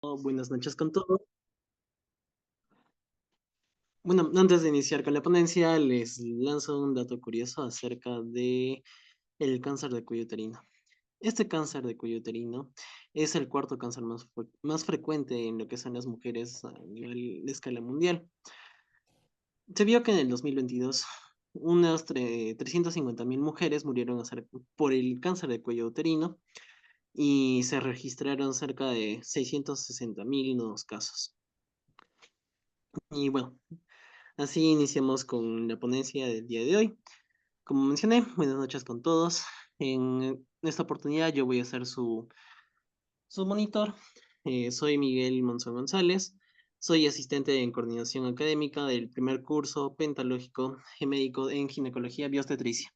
Buenas noches con todos. Bueno, antes de iniciar con la ponencia, les lanzo un dato curioso acerca de el cáncer de cuello uterino. Este cáncer de cuello uterino es el cuarto cáncer más frecuente en lo que son las mujeres a nivel de escala mundial. Se vio que en el 2022 unas 350.000 mujeres murieron por el cáncer de cuello uterino y se registraron cerca de 660.000 nuevos casos. Y bueno, así iniciamos con la ponencia del día de hoy. Como mencioné, buenas noches con todos. En esta oportunidad yo voy a ser su monitor. Soy Miguel Monzón González. Soy asistente en coordinación académica del primer curso pentalógico médico en ginecología bioobstetricia.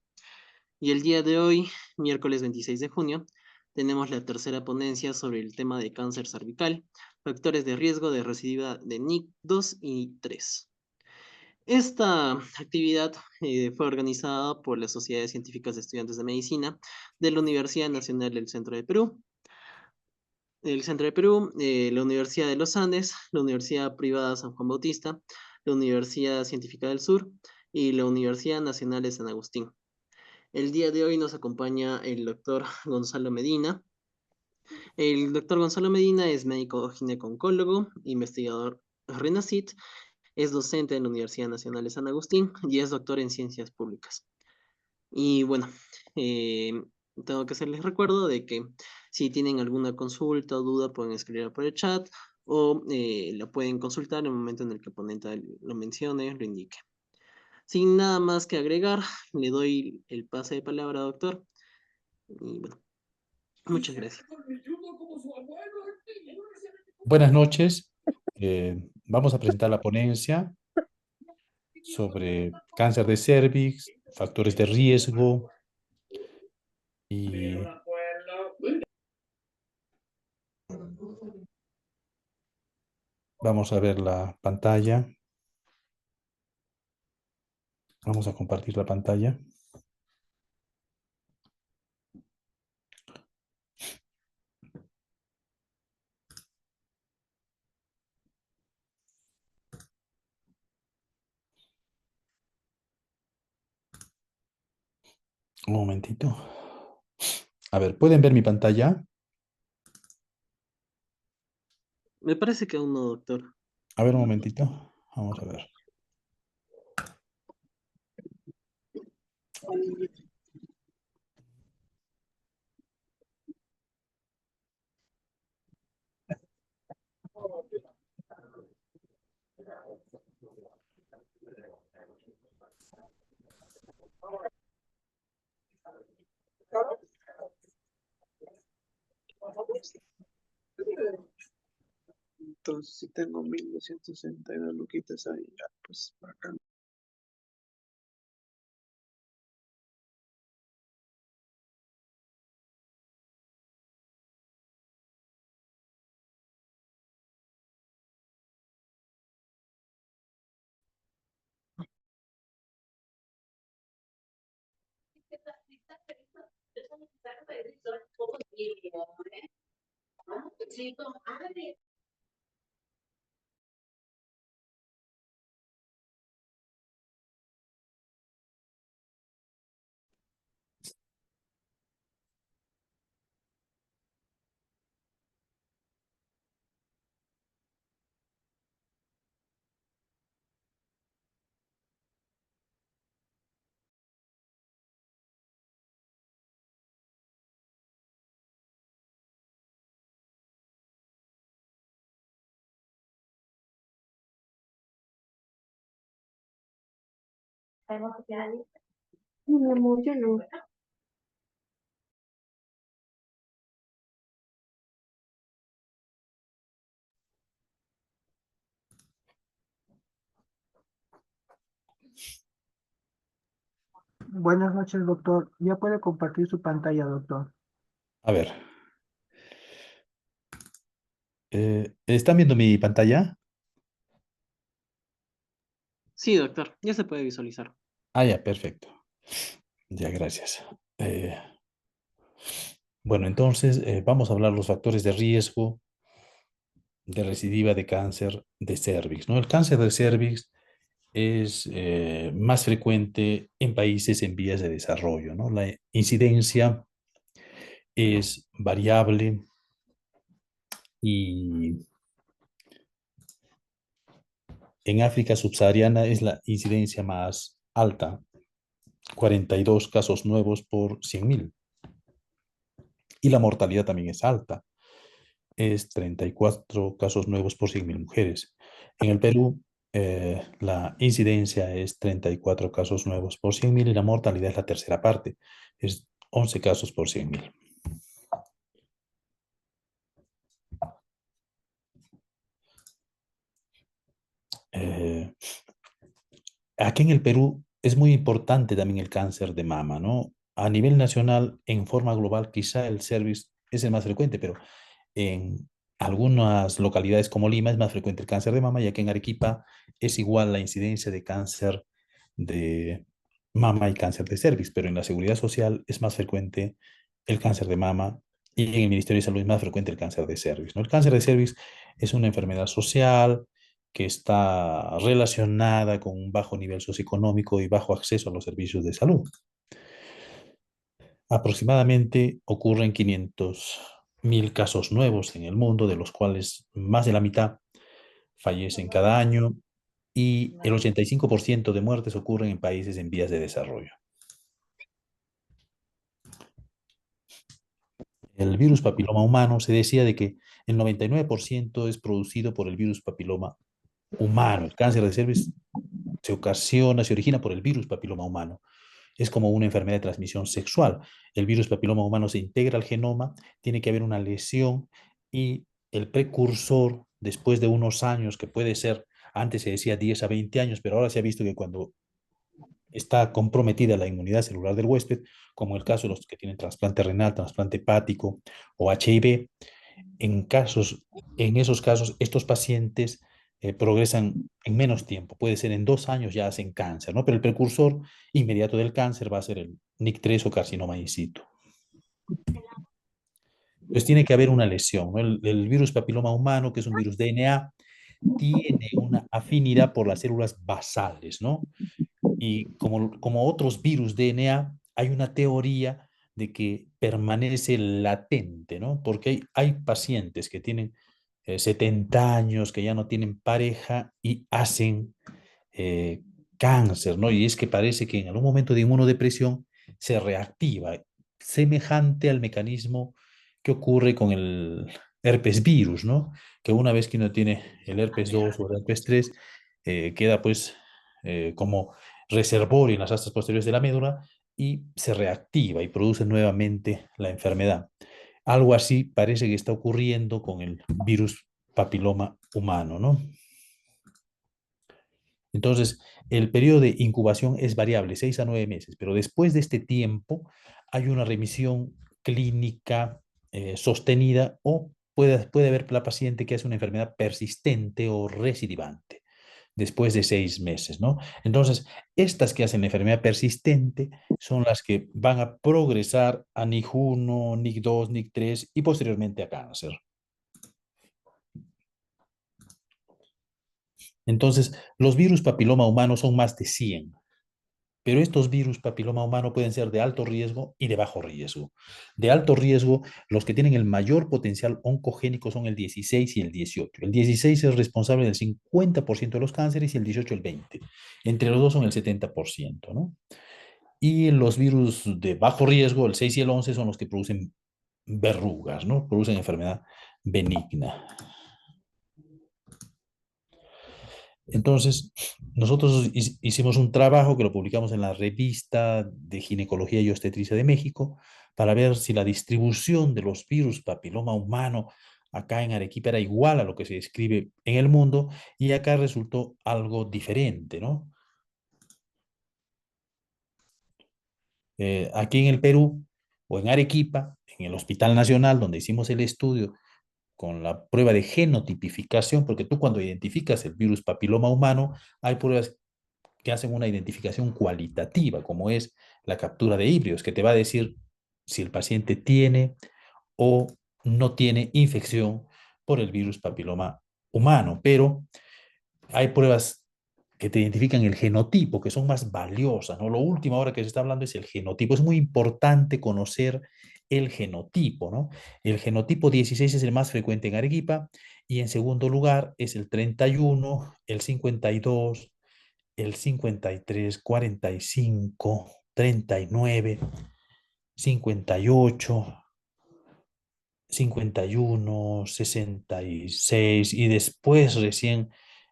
Y el día de hoy, miércoles 26 de junio, tenemos la tercera ponencia sobre el tema de cáncer cervical, factores de riesgo de recidiva de NIC 2 y 3. Esta actividad fue organizada por las Sociedades Científicas de Estudiantes de Medicina de la Universidad Nacional del Centro de Perú, la Universidad de los Andes, la Universidad Privada San Juan Bautista, la Universidad Científica del Sur y la Universidad Nacional de San Agustín. El día de hoy nos acompaña el doctor Gonzalo Medina. El doctor Gonzalo Medina es médico gineco-oncólogo, investigador RENACIT, es docente en la Universidad Nacional de San Agustín y es doctor en ciencias públicas. Y bueno, eh, tengo que hacerles recuerdo de que si tienen alguna consulta o duda pueden escribirla por el chat o la pueden consultar en el momento en el que el ponente lo mencione, lo indique. Sin nada más que agregar, le doy el pase de palabra, doctor. Y bueno, muchas gracias. Buenas noches. Vamos a presentar la ponencia sobre cáncer de cervix, factores de riesgo y vamos a ver la pantalla. Vamos a compartir la pantalla. Un momentito. A ver, ¿pueden ver mi pantalla? Me parece que aún no, doctor. A ver, un momentito. Vamos a ver. Entonces, si tengo 1.262 luquitas ahí, ya, pues acá. Mi amor, yo no. Buenas noches, doctor. Ya puede compartir su pantalla, doctor. A ver. ¿Están viendo mi pantalla? Sí, doctor, ya se puede visualizar. Ah, ya, perfecto. Ya, gracias. Bueno, entonces vamos a hablar los factores de riesgo de recidiva de cáncer de cervix, ¿no? El cáncer de cervix es más frecuente en países en vías de desarrollo, ¿no? La incidencia es variable y en África subsahariana es la incidencia más alta, 42 casos nuevos por 100.000. Y la mortalidad también es alta, es 34 casos nuevos por 100.000 mujeres. En el Perú, la incidencia es 34 casos nuevos por 100.000 y la mortalidad es la tercera parte, es 11 casos por 100.000. Eh, Aquí en el Perú es muy importante también el cáncer de mama, ¿no? A nivel nacional, en forma global, quizá el cervix es el más frecuente, pero en algunas localidades como Lima es más frecuente el cáncer de mama, ya que en Arequipa es igual la incidencia de cáncer de mama y cáncer de cervix, pero en la seguridad social es más frecuente el cáncer de mama y en el Ministerio de Salud es más frecuente el cáncer de cervix, ¿no? El cáncer de cervix es una enfermedad social que está relacionada con un bajo nivel socioeconómico y bajo acceso a los servicios de salud. Aproximadamente ocurren 500.000 casos nuevos en el mundo, de los cuales más de la mitad fallecen cada año y el 85% de muertes ocurren en países en vías de desarrollo. El virus papiloma humano se decía de que el 99% es producido por el virus papiloma humano. El cáncer de cervix se origina por el virus papiloma humano. Es como una enfermedad de transmisión sexual. El virus papiloma humano se integra al genoma, tiene que haber una lesión y el precursor, después de unos años, que puede ser, antes se decía 10 a 20 años, pero ahora se ha visto que cuando está comprometida la inmunidad celular del huésped, como el caso de los que tienen trasplante renal, trasplante hepático o HIV, en esos casos, estos pacientes progresan en menos tiempo. Puede ser en 2 años ya hacen cáncer, ¿no? Pero el precursor inmediato del cáncer va a ser el NIC3 o carcinoma in situ. Entonces tiene que haber una lesión, ¿no? El virus papiloma humano, que es un virus DNA, tiene una afinidad por las células basales, ¿no? Y como otros virus DNA, hay una teoría de que permanece latente, ¿no? Porque hay pacientes que tienen 70 años, que ya no tienen pareja y hacen eh, cáncer, ¿no? Y es que parece que en algún momento de inmunodepresión se reactiva, semejante al mecanismo que ocurre con el herpes virus, ¿no? Que una vez que uno tiene el herpes 2 o el herpes 3, queda pues como reservorio en las astas posteriores de la médula y se reactiva y produce nuevamente la enfermedad. Algo así parece que está ocurriendo con el virus papiloma humano, ¿no? Entonces, el periodo de incubación es variable, 6 a 9 meses, pero después de este tiempo hay una remisión clínica sostenida o puede haber la paciente que hace una enfermedad persistente o recidivante después de 6 meses, ¿no? Entonces, estas que hacen la enfermedad persistente son las que van a progresar a NIC1, NIC2, NIC3 y posteriormente a cáncer. Entonces, los virus papiloma humanos son más de 100. Pero estos virus papiloma humano pueden ser de alto riesgo y de bajo riesgo. De alto riesgo, los que tienen el mayor potencial oncogénico son el 16 y el 18. El 16 es responsable del 50% de los cánceres y el 18 el 20%. Entre los dos son el 70%, ¿no? Y los virus de bajo riesgo, el 6 y el 11, son los que producen verrugas, ¿no? Producen enfermedad benigna. Entonces, nosotros hicimos un trabajo que lo publicamos en la revista de Ginecología y Obstetricia de México para ver si la distribución de los virus papiloma humano acá en Arequipa era igual a lo que se describe en el mundo y acá resultó algo diferente, ¿no? Aquí en el Perú o en Arequipa, en el Hospital Nacional donde hicimos el estudio con la prueba de genotipificación, porque tú cuando identificas el virus papiloma humano, hay pruebas que hacen una identificación cualitativa, como es la captura de híbridos, que te va a decir si el paciente tiene o no tiene infección por el virus papiloma humano, pero hay pruebas que te identifican el genotipo, que son más valiosas, ¿no? Lo último ahora que se está hablando es el genotipo. Es muy importante conocer el genotipo, ¿no? El genotipo 16 es el más frecuente en Arequipa y en segundo lugar es el 31, el 52, el 53, 45, 39, 58, 51, 66 y después recién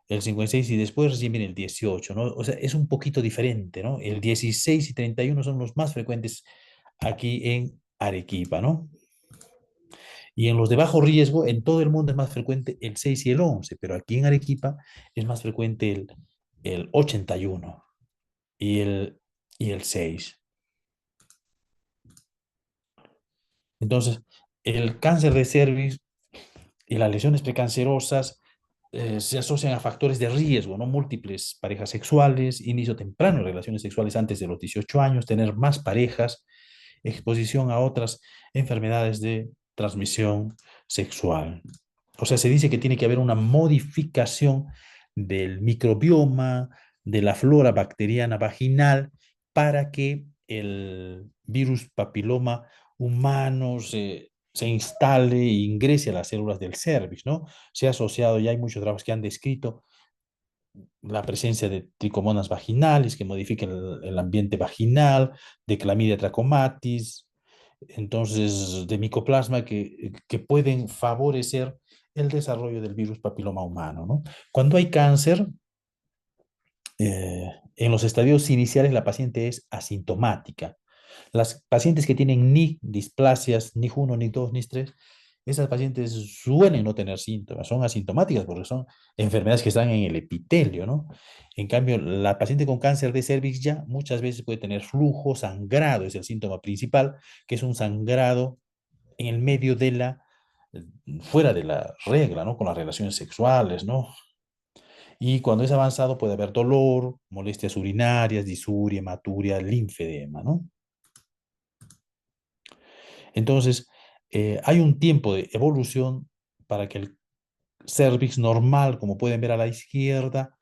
el 56 y después recién viene el 18, ¿no? O sea, es un poquito diferente, ¿no? El 16 y 31 son los más frecuentes aquí en Arequipa, ¿no? Y en los de bajo riesgo, en todo el mundo es más frecuente el 6 y el 11, pero aquí en Arequipa es más frecuente el 81 y el 6. Entonces, el cáncer de cervix y las lesiones precancerosas se asocian a factores de riesgo, ¿no? Múltiples parejas sexuales, inicio temprano de relaciones sexuales antes de los 18 años, tener más parejas, exposición a otras enfermedades de transmisión sexual. O sea, se dice que tiene que haber una modificación del microbioma, de la flora bacteriana vaginal, para que el virus papiloma humano se instale e ingrese a las células del cervix, ¿no? Se ha asociado, ya hay muchos trabajos que han descrito la presencia de tricomonas vaginales que modifican el ambiente vaginal, de Clamidia trachomatis, entonces de micoplasma que pueden favorecer el desarrollo del virus papiloma humano, ¿no? Cuando hay cáncer, en los estadios iniciales la paciente es asintomática. Las pacientes que tienen ni displasias, ni 1, ni 2, ni 3, esas pacientes suelen no tener síntomas, son asintomáticas porque son enfermedades que están en el epitelio, ¿no? En cambio, la paciente con cáncer de cervix ya muchas veces puede tener flujo, sangrado, es el síntoma principal, que es un sangrado en el medio de fuera de la regla, ¿no? Con las relaciones sexuales, ¿no? Y cuando es avanzado puede haber dolor, molestias urinarias, disuria, hematuria, linfedema, ¿no? Entonces, hay un tiempo de evolución para que el cervix normal, como pueden ver a la izquierda,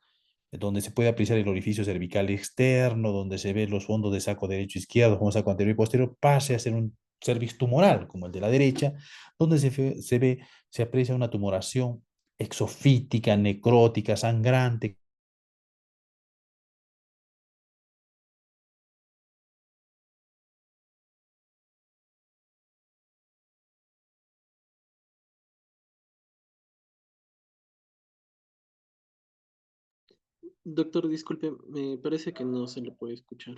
donde se puede apreciar el orificio cervical externo, donde se ven los fondos de saco derecho e izquierdo, como saco anterior y posterior, pase a ser un cervix tumoral, como el de la derecha, donde se aprecia una tumoración exofítica, necrótica, sangrante. Doctor, disculpe, me parece que no se le puede escuchar.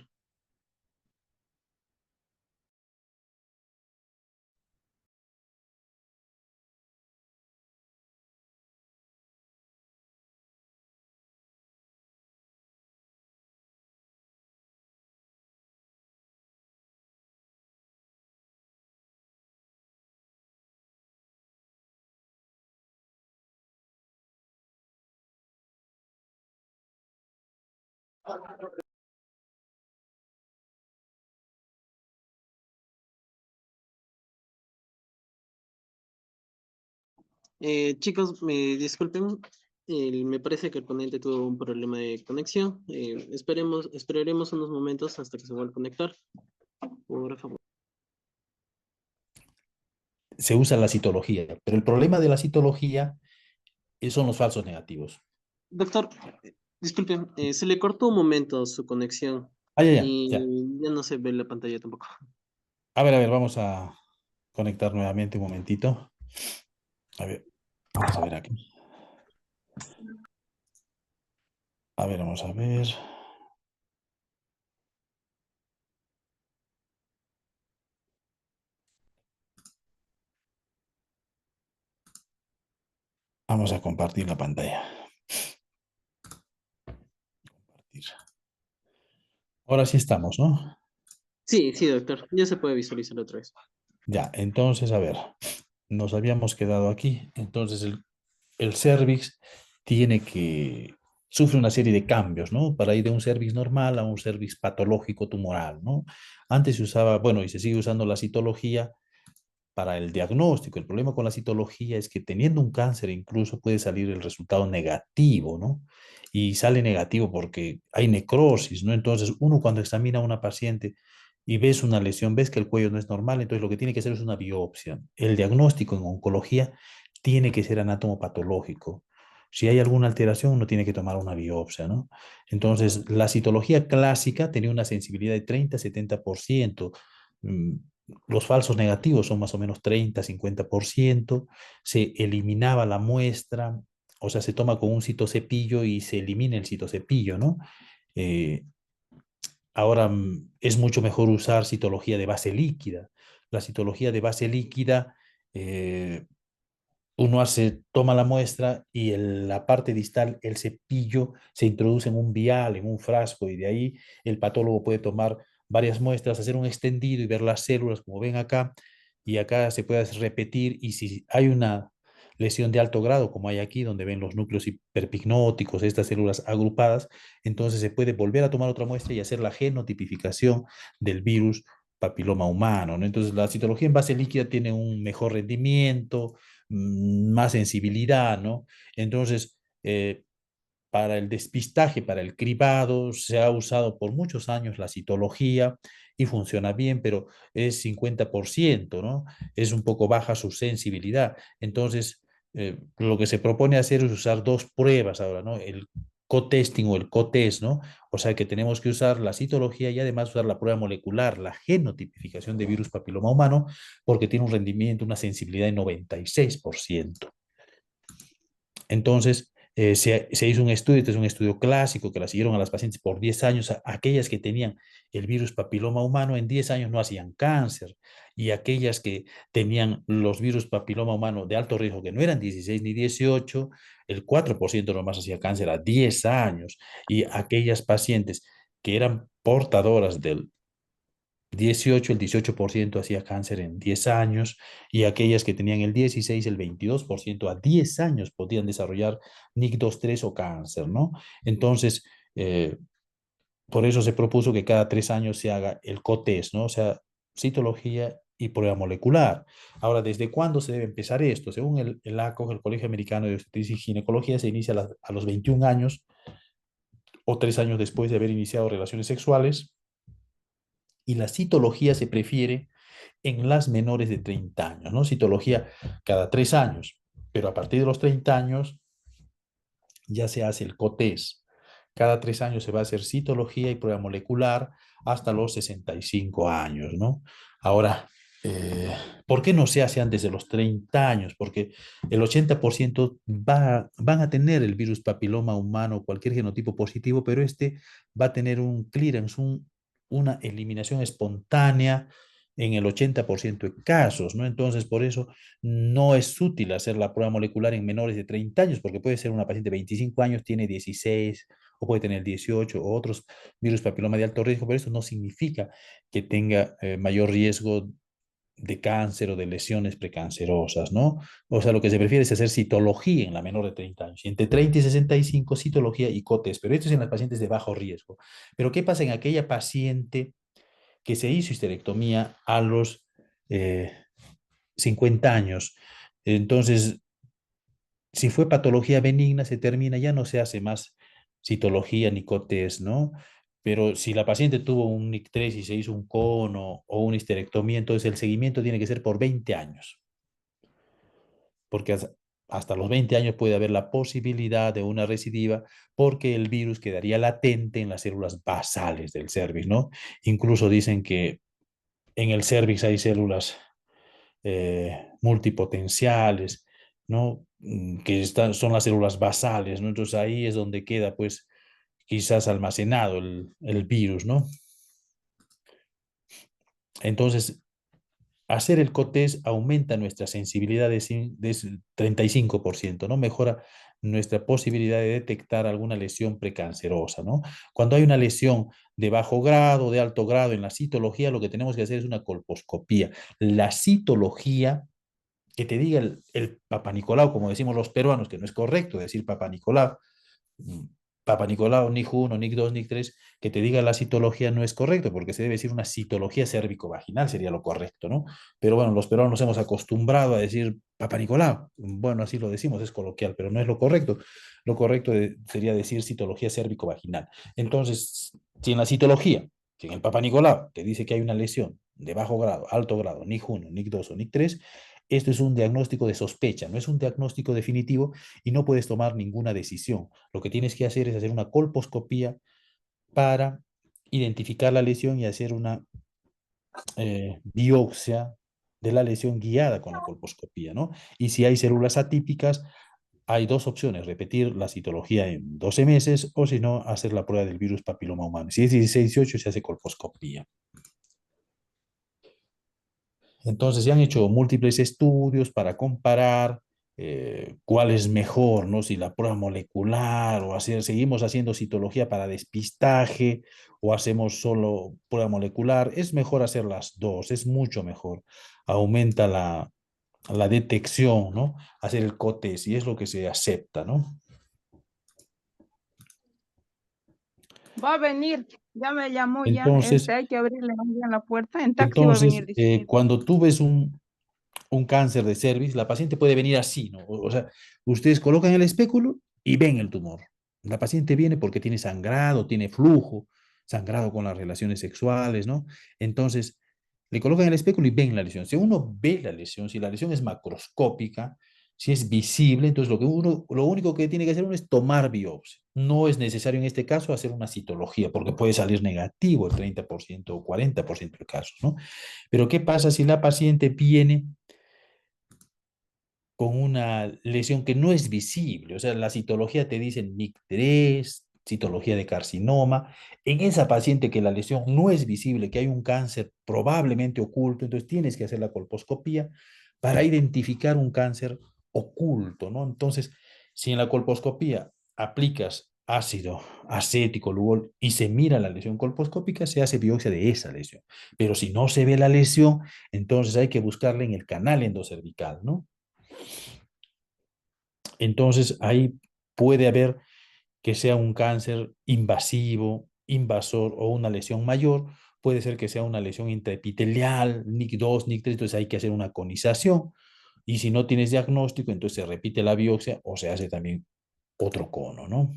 Chicos, me disculpen, me parece que el ponente tuvo un problema de conexión. Esperaremos unos momentos hasta que se vuelva a conectar. Por favor. Se usa la citología, pero el problema de la citología son los falsos negativos. Doctor, disculpen, se le cortó un momento su conexión Ah, ya, ya, ya. y ya no se ve la pantalla tampoco. A ver, vamos a conectar nuevamente un momentito. A ver, vamos a ver aquí. A ver, vamos a ver. Vamos a compartir la pantalla. Compartir. Ahora sí estamos, ¿no? Sí, sí, doctor, ya se puede visualizar otra vez. Ya, entonces, a ver, nos habíamos quedado aquí. Entonces, el cervix sufre una serie de cambios, ¿no? Para ir de un cervix normal a un cervix patológico tumoral, ¿no? Antes se usaba, bueno, y se sigue usando la citología para el diagnóstico. El problema con la citología es que teniendo un cáncer incluso puede salir el resultado negativo, ¿no? Y sale negativo porque hay necrosis, ¿no? Entonces, uno cuando examina a una paciente y ves una lesión, ves que el cuello no es normal, entonces lo que tiene que hacer es una biopsia. El diagnóstico en oncología tiene que ser anátomo-patológico. Si hay alguna alteración, uno tiene que tomar una biopsia, ¿no? Entonces, la citología clásica tenía una sensibilidad de 30-70%. Los falsos negativos son más o menos 30-50%. Se eliminaba la muestra, o sea, se toma con un citocepillo y se elimina el citocepillo, ¿no? Eh, Ahora es mucho mejor usar citología de base líquida. La citología de base líquida, eh, uno toma la muestra y la parte distal, el cepillo, se introduce en un vial, en un frasco, y de ahí el patólogo puede tomar varias muestras, hacer un extendido y ver las células, como ven acá, y acá se puede repetir, y si hay una lesión de alto grado, como hay aquí, donde ven los núcleos hiperpicnóticos, estas células agrupadas, entonces se puede volver a tomar otra muestra y hacer la genotipificación del virus papiloma humano, ¿no? Entonces, la citología en base líquida tiene un mejor rendimiento, más sensibilidad, ¿no? Entonces, para el despistaje, para el cribado, se ha usado por muchos años la citología y funciona bien, pero es 50%, ¿no? Es un poco baja su sensibilidad. Entonces, lo que se propone hacer es usar dos pruebas ahora, ¿no? El co-testing o el co-test, ¿no? O sea que tenemos que usar la citología y además usar la prueba molecular, la genotipificación de virus papiloma humano, porque tiene un rendimiento, una sensibilidad de 96%. Entonces, se hizo un estudio, este es un estudio clásico, que la siguieron a las pacientes por 10 años, aquellas que tenían el virus papiloma humano en 10 años no hacían cáncer, y aquellas que tenían los virus papiloma humano de alto riesgo, que no eran 16 ni 18, el 4% nomás hacía cáncer a 10 años, y aquellas pacientes que eran portadoras del 18, el 18% hacía cáncer en 10 años, y aquellas que tenían el 16, el 22% a 10 años podían desarrollar NIC2-3 o cáncer, ¿no? Entonces, por eso se propuso que cada 3 años se haga el COTES, ¿no? O sea, citología y prueba molecular. Ahora, ¿desde cuándo se debe empezar esto? Según el ACOG, el Colegio Americano de Obstetricia y Ginecología, se inicia a los 21 años o 3 años después de haber iniciado relaciones sexuales, y la citología se prefiere en las menores de 30 años, ¿no? Citología cada 3 años, pero a partir de los 30 años ya se hace el COTES. Cada 3 años se va a hacer citología y prueba molecular hasta los 65 años, ¿no? Ahora, ¿por qué no se hace antes de los 30 años? Porque el 80% van a tener el virus papiloma humano, cualquier genotipo positivo, pero este va a tener un clearance, una eliminación espontánea en el 80% de casos, ¿no? Entonces, por eso no es útil hacer la prueba molecular en menores de 30 años, porque puede ser una paciente de 25 años, tiene 16, o puede tener 18, o otros virus papiloma de alto riesgo, pero eso no significa que tenga mayor riesgo de cáncer o de lesiones precancerosas, ¿no? O sea, lo que se prefiere es hacer citología en la menor de 30 años. Y entre 30 y 65, citología y COTES, pero esto es en las pacientes de bajo riesgo. Pero ¿qué pasa en aquella paciente que se hizo histerectomía a los 50 años? Entonces, si fue patología benigna, se termina, ya no se hace más citología ni COTES, ¿no? Pero si la paciente tuvo un NIC3 y se hizo un cono o una histerectomía, entonces el seguimiento tiene que ser por 20 años, porque hasta los 20 años puede haber la posibilidad de una recidiva, porque el virus quedaría latente en las células basales del cervix, ¿no? Incluso dicen que en el cervix hay células multipotenciales, ¿no? Que son las células basales, ¿no? Entonces ahí es donde queda, pues, quizás almacenado el virus, ¿no? Entonces, hacer el COTES aumenta nuestra sensibilidad de 35%, ¿no? Mejora nuestra posibilidad de detectar alguna lesión precancerosa, ¿no? Cuando hay una lesión de bajo grado, de alto grado en la citología, lo que tenemos que hacer es una colposcopía. La citología, que te diga el Papa Nicolau, como decimos los peruanos, que no es correcto decir Papa Nicolau, Papa Nicolau, NIC1, NIC2, NIC3, que te diga la citología no es correcto, porque se debe decir una citología cérvico-vaginal, sería lo correcto, ¿no? Pero bueno, los peruanos nos hemos acostumbrado a decir Papa Nicolau. Bueno, así lo decimos, es coloquial, pero no es lo correcto. Lo correcto sería decir citología cérvico-vaginal. Entonces, si en la citología, si en el Papa Nicolau te dice que hay una lesión de bajo grado, alto grado, NIC1, NIC2 o NIC3, esto es un diagnóstico de sospecha, no es un diagnóstico definitivo y no puedes tomar ninguna decisión. Lo que tienes que hacer es hacer una colposcopía para identificar la lesión y hacer una biopsia de la lesión guiada con la colposcopía, ¿no? Y si hay células atípicas, hay dos opciones: repetir la citología en 12 meses o si no, hacer la prueba del virus papiloma humano. Si es 16-18, se hace colposcopía. Entonces se han hecho múltiples estudios para comparar cuál es mejor, ¿no? Si la prueba molecular o seguimos haciendo citología para despistaje o hacemos solo prueba molecular. Es mejor hacer las dos, es mucho mejor. Aumenta la detección, ¿no? Hacer el COTES y es lo que se acepta, ¿no? Va a venir, ya me llamó ya, Entonces, hay que abrirle bien la puerta, en taxi va a venir. Dice. cuando tú ves un cáncer de cervix, la paciente puede venir así, ¿no? O sea, ustedes colocan el espéculo y ven el tumor. La paciente viene porque tiene sangrado, tiene flujo, sangrado con las relaciones sexuales, ¿no? Entonces, le colocan el espéculo y ven la lesión. Si uno ve la lesión, si la lesión es macroscópica, si es visible, entonces lo único que tiene que hacer uno es tomar biopsia. No es necesario en este caso hacer una citología, porque puede salir negativo el 30% o 40% de casos, ¿no? Pero ¿qué pasa si la paciente viene con una lesión que no es visible? O sea, la citología te dice NIC3, citología de carcinoma. En esa paciente que la lesión no es visible, que hay un cáncer probablemente oculto, entonces tienes que hacer la colposcopía para identificar un cáncer oculto, ¿no? Entonces, si en la colposcopía aplicas ácido acético, Lugol, y se mira la lesión colposcópica, se hace biopsia de esa lesión. Pero si no se ve la lesión, entonces hay que buscarla en el canal endocervical, ¿no? Entonces ahí puede haber que sea un cáncer invasivo, invasor o una lesión mayor. Puede ser que sea una lesión intraepitelial, NIC2, NIC3, entonces hay que hacer una conización. Y si no tienes diagnóstico, entonces se repite la biopsia o se hace también otro cono, ¿no?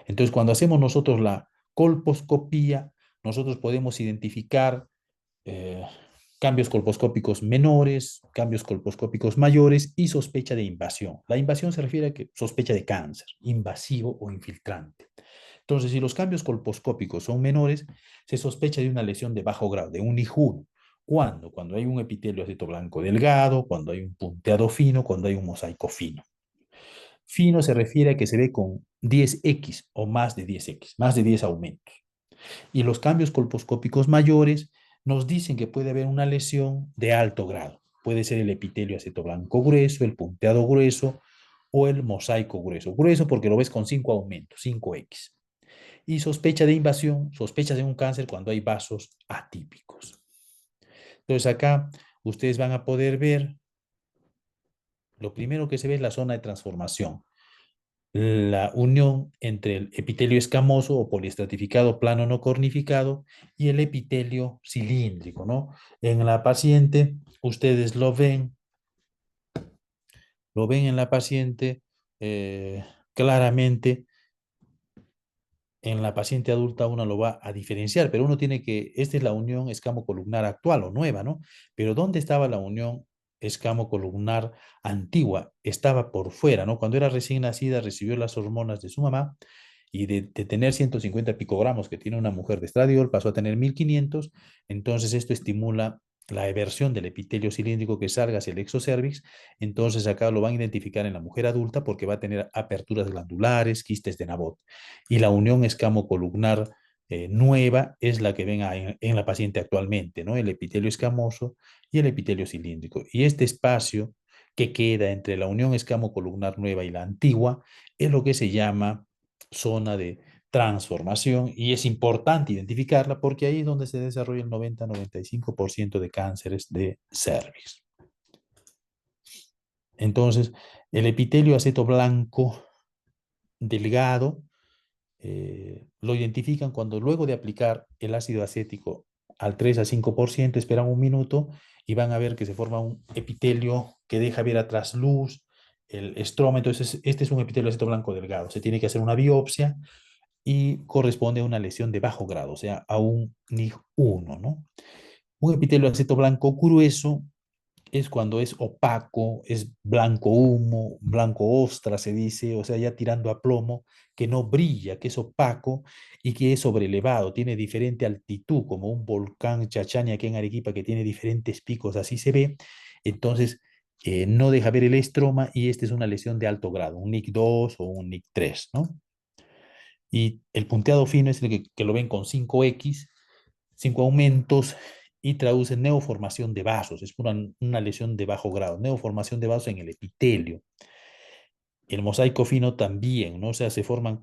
Entonces, cuando hacemos nosotros la colposcopía, nosotros podemos identificar eh, cambios colposcópicos menores, cambios colposcópicos mayores y sospecha de invasión. La invasión se refiere a que sospecha de cáncer, invasivo o infiltrante. Entonces, si los cambios colposcópicos son menores, se sospecha de una lesión de bajo grado, de un IJUN. ¿Cuándo? Cuando hay un epitelio aceto blanco delgado, cuando hay un punteado fino, cuando hay un mosaico fino. Fino se refiere a que se ve con 10X o más de 10X, más de 10 aumentos. Y los cambios colposcópicos mayores nos dicen que puede haber una lesión de alto grado. Puede ser el epitelio aceto blanco grueso, el punteado grueso o el mosaico grueso. Grueso porque lo ves con 5 aumentos, 5X. Y sospecha de invasión, sospecha de un cáncer cuando hay vasos atípicos. Entonces acá ustedes van a poder ver, lo primero que se ve es la zona de transformación, la unión entre el epitelio escamoso o poliestratificado plano no cornificado y el epitelio cilíndrico, ¿no? En la paciente, ustedes lo ven en la paciente claramente. En la paciente adulta uno lo va a diferenciar, pero uno tiene que, esta es la unión escamocolumnar actual o nueva, ¿no? Pero ¿dónde estaba la unión escamocolumnar antigua? Estaba por fuera, ¿no? Cuando era recién nacida recibió las hormonas de su mamá y de tener 150 picogramos que tiene una mujer de estradiol pasó a tener 1500, entonces esto estimula la eversión del epitelio cilíndrico que salga hacia el exocervix. Entonces acá lo van a identificar en la mujer adulta porque va a tener aperturas glandulares, quistes de Nabot. Y la unión escamocolumnar nueva es la que ven en la paciente actualmente, ¿no? El epitelio escamoso y el epitelio cilíndrico. Y este espacio que queda entre la unión escamocolumnar nueva y la antigua es lo que se llama zona de transformación y es importante identificarla porque ahí es donde se desarrolla el 90-95% de cánceres de cervix. Entonces, el epitelio aceto blanco delgado Lo identifican cuando luego de aplicar el ácido acético al 3 a 5%, esperan un minuto y van a ver que se forma un epitelio que deja ver atrás luz, el estroma. Entonces, este es un epitelio de aceto blanco delgado. Se tiene que hacer una biopsia y corresponde a una lesión de bajo grado, o sea, a un NIG1, ¿no? Un epitelio de aceto blanco grueso es cuando es opaco, es blanco humo, blanco ostra, se dice, o sea, ya tirando a plomo, que no brilla, que es opaco y que es sobrelevado, tiene diferente altitud, como un volcán Chachani aquí en Arequipa que tiene diferentes picos, así se ve. Entonces, no deja ver el estroma y esta es una lesión de alto grado, un NIC2 o un NIC3, ¿no? Y el punteado fino es el que lo ven con 5X, 5 aumentos, y traduce neoformación de vasos. Es una lesión de bajo grado, neoformación de vasos en el epitelio. El mosaico fino también, ¿no? O sea, se forman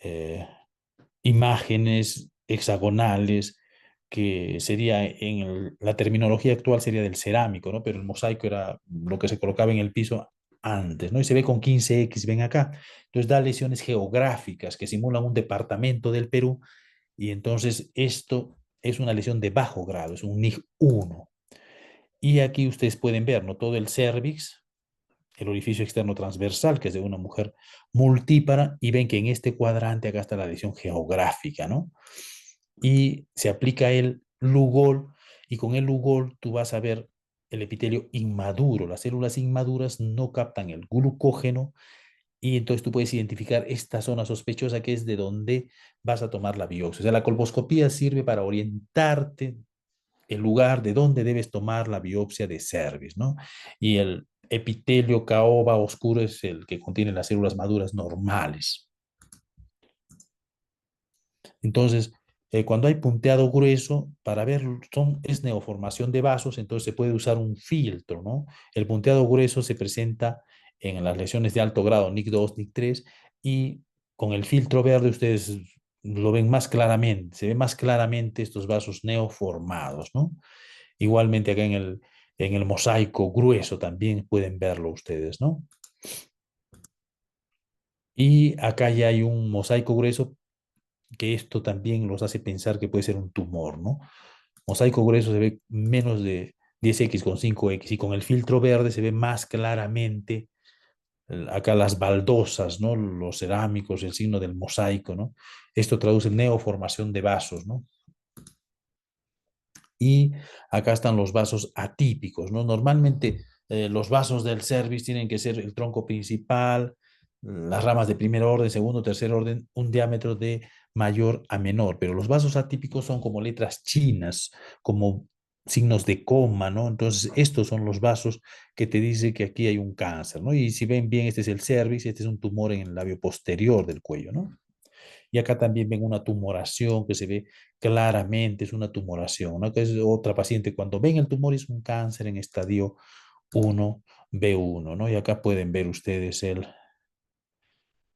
eh, imágenes hexagonales, que sería la terminología actual sería del cerámico, ¿no? Pero el mosaico era lo que se colocaba en el piso antes, ¿no? Y se ve con 15X, ven acá. Entonces da lesiones geográficas que simulan un departamento del Perú, y entonces esto es una lesión de bajo grado, es un NIG1. Y aquí ustedes pueden ver, ¿no? Todo el cervix, el orificio externo transversal, que es de una mujer multípara, y ven que en este cuadrante acá está la lesión geográfica, ¿no? Y se aplica el Lugol, y con el Lugol tú vas a ver el epitelio inmaduro. Las células inmaduras no captan el glucógeno, y entonces tú puedes identificar esta zona sospechosa que es de donde vas a tomar la biopsia. O sea, la colposcopía sirve para orientarte el lugar de donde debes tomar la biopsia de cervix, ¿no? Y el epitelio caoba oscuro es el que contiene las células maduras normales. Entonces, cuando hay punteado grueso, para ver, es neoformación de vasos, entonces se puede usar un filtro, ¿no? El punteado grueso se presenta en las lesiones de alto grado, NIC2, NIC3, y con el filtro verde ustedes lo ven más claramente, se ven más claramente estos vasos neoformados, ¿no? Igualmente acá en el mosaico grueso también pueden verlo ustedes, ¿no? Y acá ya hay un mosaico grueso, que esto también los hace pensar que puede ser un tumor, ¿no? Mosaico grueso se ve menos de 10X con 5X, y con el filtro verde se ve más claramente acá las baldosas, ¿no? Los cerámicos, el signo del mosaico, ¿no? Esto traduce neoformación de vasos, ¿no? Y acá están los vasos atípicos, ¿no? Normalmente los vasos del cervix tienen que ser el tronco principal, las ramas de primer orden, segundo, tercer orden, un diámetro de mayor a menor, pero los vasos atípicos son como letras chinas, como signos de coma, ¿no? Entonces, estos son los vasos que te dice que aquí hay un cáncer, ¿no? Y si ven bien, este es el cervix, este es un tumor en el labio posterior del cuello, ¿no? Y acá también ven una tumoración que se ve claramente, es una tumoración, ¿no? Que es otra paciente, cuando ven el tumor es un cáncer en estadio 1B1, ¿no? Y acá pueden ver ustedes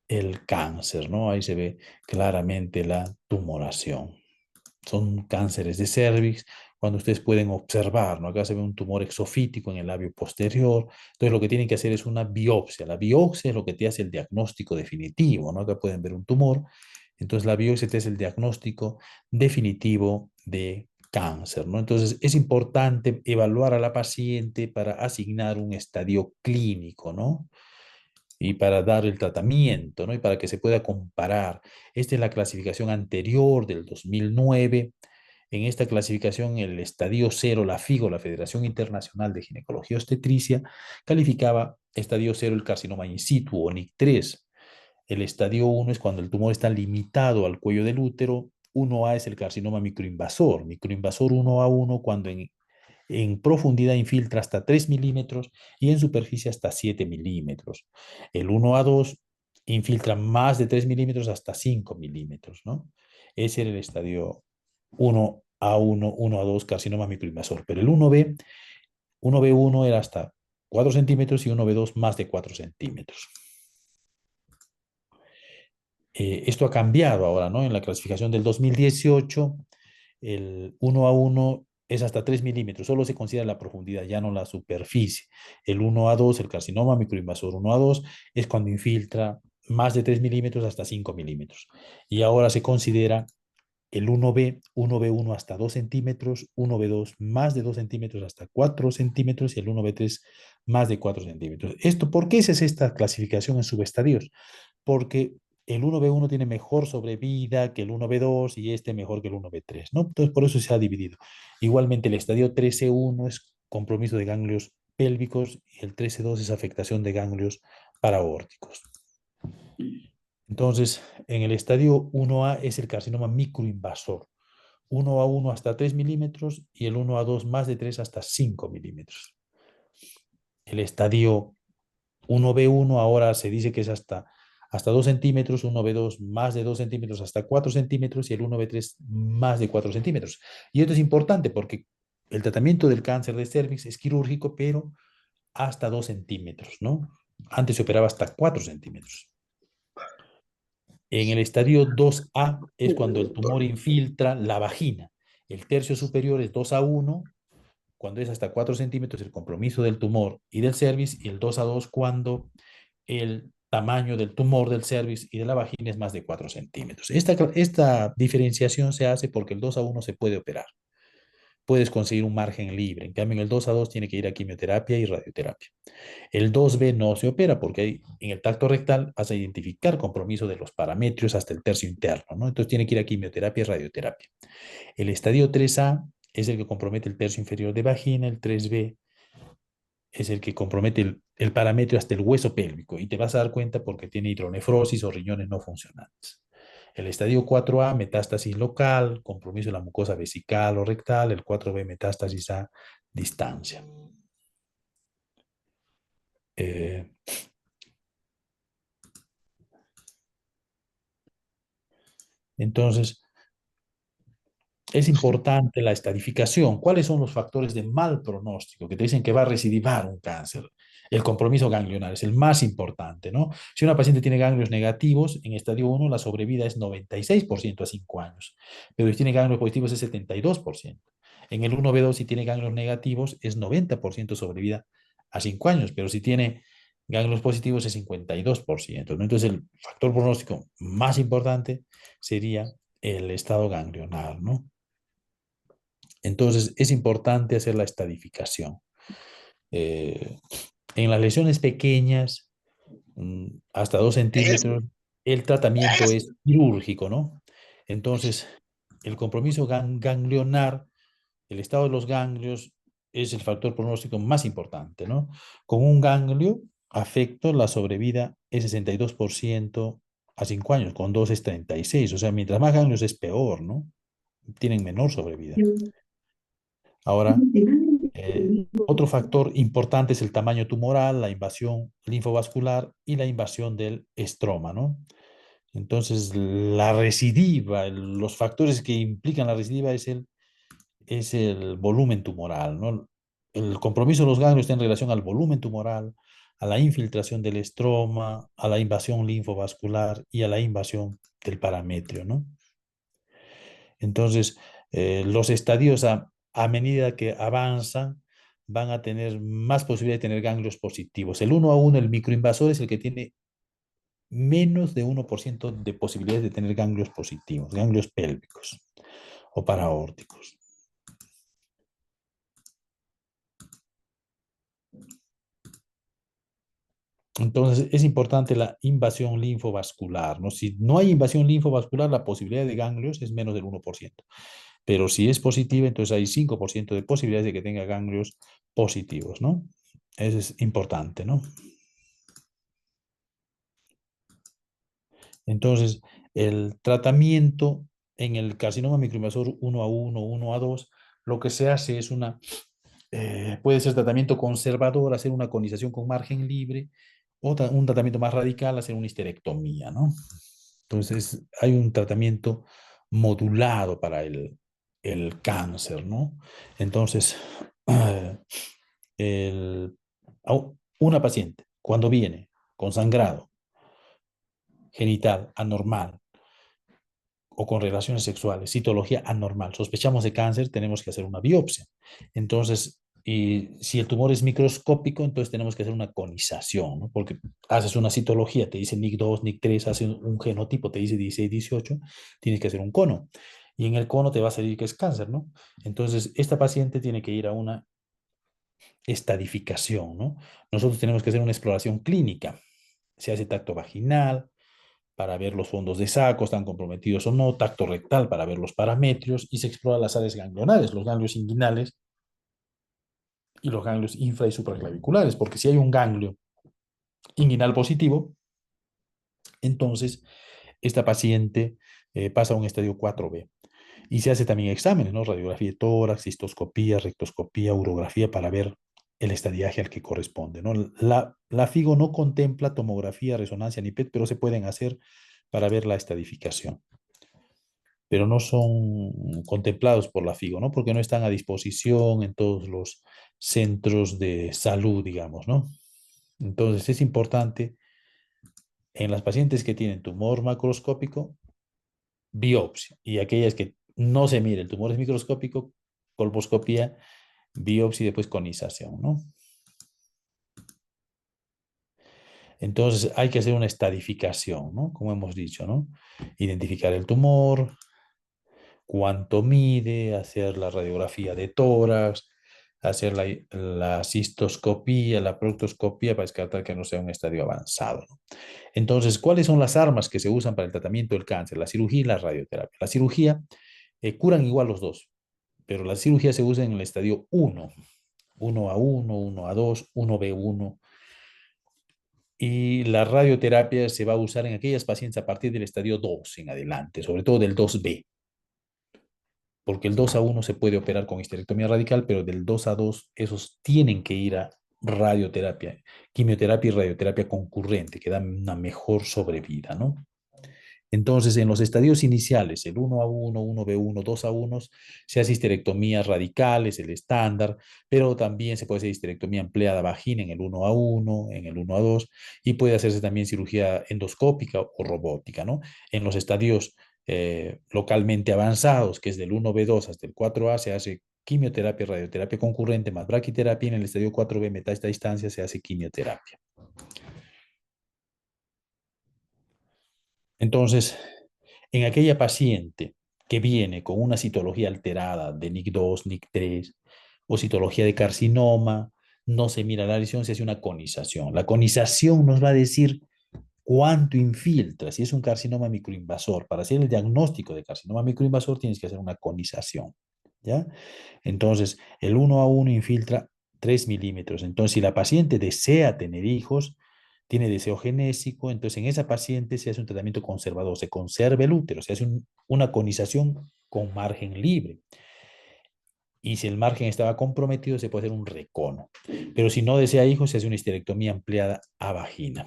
el cáncer, ¿no? Ahí se ve claramente la tumoración. Son cánceres de cervix, cuando ustedes pueden observar, ¿no? Acá se ve un tumor exofítico en el labio posterior. Entonces lo que tienen que hacer es una biopsia. La biopsia es lo que te hace el diagnóstico definitivo, ¿no? Acá pueden ver un tumor. Entonces la biopsia te es el diagnóstico definitivo de cáncer, ¿no? Entonces es importante evaluar a la paciente para asignar un estadio clínico, ¿no? Y para dar el tratamiento, ¿no? Y para que se pueda comparar. Esta es la clasificación anterior del 2009. En esta clasificación, el estadio 0, la FIGO, la Federación Internacional de Ginecología y Obstetricia, calificaba estadio 0 el carcinoma in situ o NIC3. El estadio 1 es cuando el tumor está limitado al cuello del útero. 1A es el carcinoma microinvasor. Microinvasor 1A1 cuando en profundidad infiltra hasta 3 milímetros y en superficie hasta 7 milímetros. El 1A2 infiltra más de 3 milímetros hasta 5 milímetros, ¿no? Ese era el estadio 1A1, 1A2, carcinoma microinvasor. Pero el 1B1 era hasta 4 centímetros y 1B2 más de 4 centímetros. Esto ha cambiado ahora, ¿no? En la clasificación del 2018, el 1A1 es hasta 3 milímetros, solo se considera la profundidad, ya no la superficie. El 1A2, el carcinoma microinvasor 1A2, es cuando infiltra más de 3 milímetros hasta 5 milímetros. Y ahora se considera el 1B1 hasta 2 centímetros, 1B2 más de 2 centímetros hasta 4 centímetros y el 1B3 más de 4 centímetros. ¿Por qué es esta clasificación en subestadios? Porque el 1B1 tiene mejor sobrevida que el 1B2 y este mejor que el 1B3, ¿no? Entonces, por eso se ha dividido. Igualmente, el estadio 13.1 es compromiso de ganglios pélvicos y el 13.2 es afectación de ganglios paraórticos. Entonces, en el estadio 1A es el carcinoma microinvasor. 1A1 hasta 3 milímetros y el 1A2 más de 3 hasta 5 milímetros. El estadio 1B1 ahora se dice que es hasta 2 centímetros, 1B2 más de 2 centímetros hasta 4 centímetros y el 1B3 más de 4 centímetros. Y esto es importante porque el tratamiento del cáncer de cervix es quirúrgico, pero hasta 2 centímetros, ¿no? Antes se operaba hasta 4 centímetros. En el estadio 2A es cuando el tumor infiltra la vagina. El tercio superior es 2A1, cuando es hasta 4 centímetros el compromiso del tumor y del cervix, y el 2A2 cuando el tamaño del tumor del cervix y de la vagina es más de 4 centímetros. Esta diferenciación se hace porque el 2A1 se puede operar. Puedes conseguir un margen libre. En cambio, en el 2A2 tiene que ir a quimioterapia y radioterapia. El 2B no se opera porque en el tacto rectal vas a identificar compromiso de los parametrios hasta el tercio interno, ¿no? Entonces tiene que ir a quimioterapia y radioterapia. El estadio 3A es el que compromete el tercio inferior de vagina, el 3B es el que compromete el parámetro hasta el hueso pélvico y te vas a dar cuenta porque tiene hidronefrosis o riñones no funcionantes. El estadio 4A, metástasis local, compromiso de la mucosa vesical o rectal, el 4B, metástasis a distancia. Entonces, es importante la estadificación. ¿Cuáles son los factores de mal pronóstico que te dicen que va a recidivar un cáncer? El compromiso ganglionar es el más importante, ¿no? Si una paciente tiene ganglios negativos, en estadio 1 la sobrevida es 96% a 5 años, pero si tiene ganglios positivos es 72%. En el 1B2, si tiene ganglios negativos, es 90% sobrevida a 5 años, pero si tiene ganglios positivos es 52%, ¿no? Entonces, el factor pronóstico más importante sería el estado ganglionar, ¿no? Entonces, es importante hacer la estadificación. En las lesiones pequeñas, hasta 2 centímetros, el tratamiento es quirúrgico, ¿no? Entonces, el compromiso ganglionar, el estado de los ganglios, es el factor pronóstico más importante, ¿no? Con un ganglio afecto, la sobrevida es 62% a 5 años, con 2 es 36%, o sea, mientras más ganglios es peor, ¿no? Tienen menor sobrevida. Ahora, otro factor importante es el tamaño tumoral, la invasión linfovascular y la invasión del estroma, ¿no? Entonces, la recidiva, los factores que implican la recidiva es el volumen tumoral, ¿no? El compromiso de los ganglios está en relación al volumen tumoral, a la infiltración del estroma, a la invasión linfovascular y a la invasión del parametrio, ¿no? Entonces, los estadios a medida que avanzan van a tener más posibilidad de tener ganglios positivos. El 1A1, el microinvasor, es el que tiene menos de 1% de posibilidades de tener ganglios positivos, ganglios pélvicos o paraórticos. Entonces, es importante la invasión linfovascular, ¿no? Si no hay invasión linfovascular, la posibilidad de ganglios es menos del 1%. Pero si es positiva, entonces hay 5% de posibilidades de que tenga ganglios positivos, ¿no? Eso es importante, ¿no? Entonces, el tratamiento en el carcinoma microinvasor 1A1, 1A2, lo que se hace es puede ser tratamiento conservador, hacer una conización con margen libre, o un tratamiento más radical, hacer una histerectomía, ¿no? Entonces, hay un tratamiento modulado para el cáncer, ¿no? Entonces, una paciente, cuando viene con sangrado genital anormal o con relaciones sexuales, citología anormal, sospechamos de cáncer, tenemos que hacer una biopsia. Entonces, Y si el tumor es microscópico, entonces tenemos que hacer una conización, ¿no? Porque haces una citología, te dice NIC2, NIC3, hace un genotipo, te dice 16, 18, tienes que hacer un cono. Y en el cono te va a salir que es cáncer, ¿no? Entonces, esta paciente tiene que ir a una estadificación, ¿no? Nosotros tenemos que hacer una exploración clínica. Se hace tacto vaginal para ver los fondos de saco, están comprometidos o no, tacto rectal para ver los parametrios y se explora las áreas ganglionales, los ganglios inguinales y los ganglios infra y supraclaviculares, porque si hay un ganglio inguinal positivo, entonces esta paciente pasa a un estadio 4B. Y se hace también exámenes, ¿no? Radiografía de tórax, cistoscopía, rectoscopía, urografía para ver el estadiaje al que corresponde, ¿no? La FIGO no contempla tomografía, resonancia ni PET, pero se pueden hacer para ver la estadificación. Pero no son contemplados por la FIGO, ¿no? Porque no están a disposición en todos los centros de salud, digamos, ¿no? Entonces es importante en las pacientes que tienen tumor macroscópico, biopsia, y aquellas que no se mire, el tumor es microscópico, colposcopía, biopsia y después conización, ¿no? Entonces hay que hacer una estadificación, ¿no? Como hemos dicho, ¿no? Identificar el tumor, cuánto mide, hacer la radiografía de tórax, hacer la cistoscopía, la proctoscopía para descartar que no sea un estadio avanzado, ¿no? Entonces, ¿cuáles son las armas que se usan para el tratamiento del cáncer? La cirugía y la radioterapia. La cirugía curan igual los dos, pero la cirugía se usa en el estadio 1, 1A1, 1A2, 1B1. Y la radioterapia se va a usar en aquellas pacientes a partir del estadio 2 en adelante, sobre todo del 2B, porque el 2A1 se puede operar con histerectomía radical, pero del 2A2 esos tienen que ir a radioterapia, quimioterapia y radioterapia concurrente, que dan una mejor sobrevida, ¿no? Entonces, en los estadios iniciales, el 1A1, 1B1, 2A1, se hace histerectomía radical, es el estándar, pero también se puede hacer histerectomía ampliada vagina en el 1A1, en el 1A2, y puede hacerse también cirugía endoscópica o robótica, ¿no? En los estadios localmente avanzados, que es del 1B2 hasta el 4A, se hace quimioterapia, radioterapia concurrente más braquiterapia, y en el estadio 4B, metástase a distancia, se hace quimioterapia. Entonces, en aquella paciente que viene con una citología alterada de NIC2, NIC3 o citología de carcinoma, no se mira la lesión, se hace una conización. La conización nos va a decir cuánto infiltra, si es un carcinoma microinvasor. Para hacer el diagnóstico de carcinoma microinvasor tienes que hacer una conización, ¿ya? Entonces, el 1A1 infiltra 3 milímetros. Entonces, si la paciente desea tener hijos, tiene deseo genésico, entonces en esa paciente se hace un tratamiento conservador, se conserva el útero, se hace una conización con margen libre. Y si el margen estaba comprometido, se puede hacer un recono. Pero si no desea hijos, se hace una histerectomía ampliada a vagina.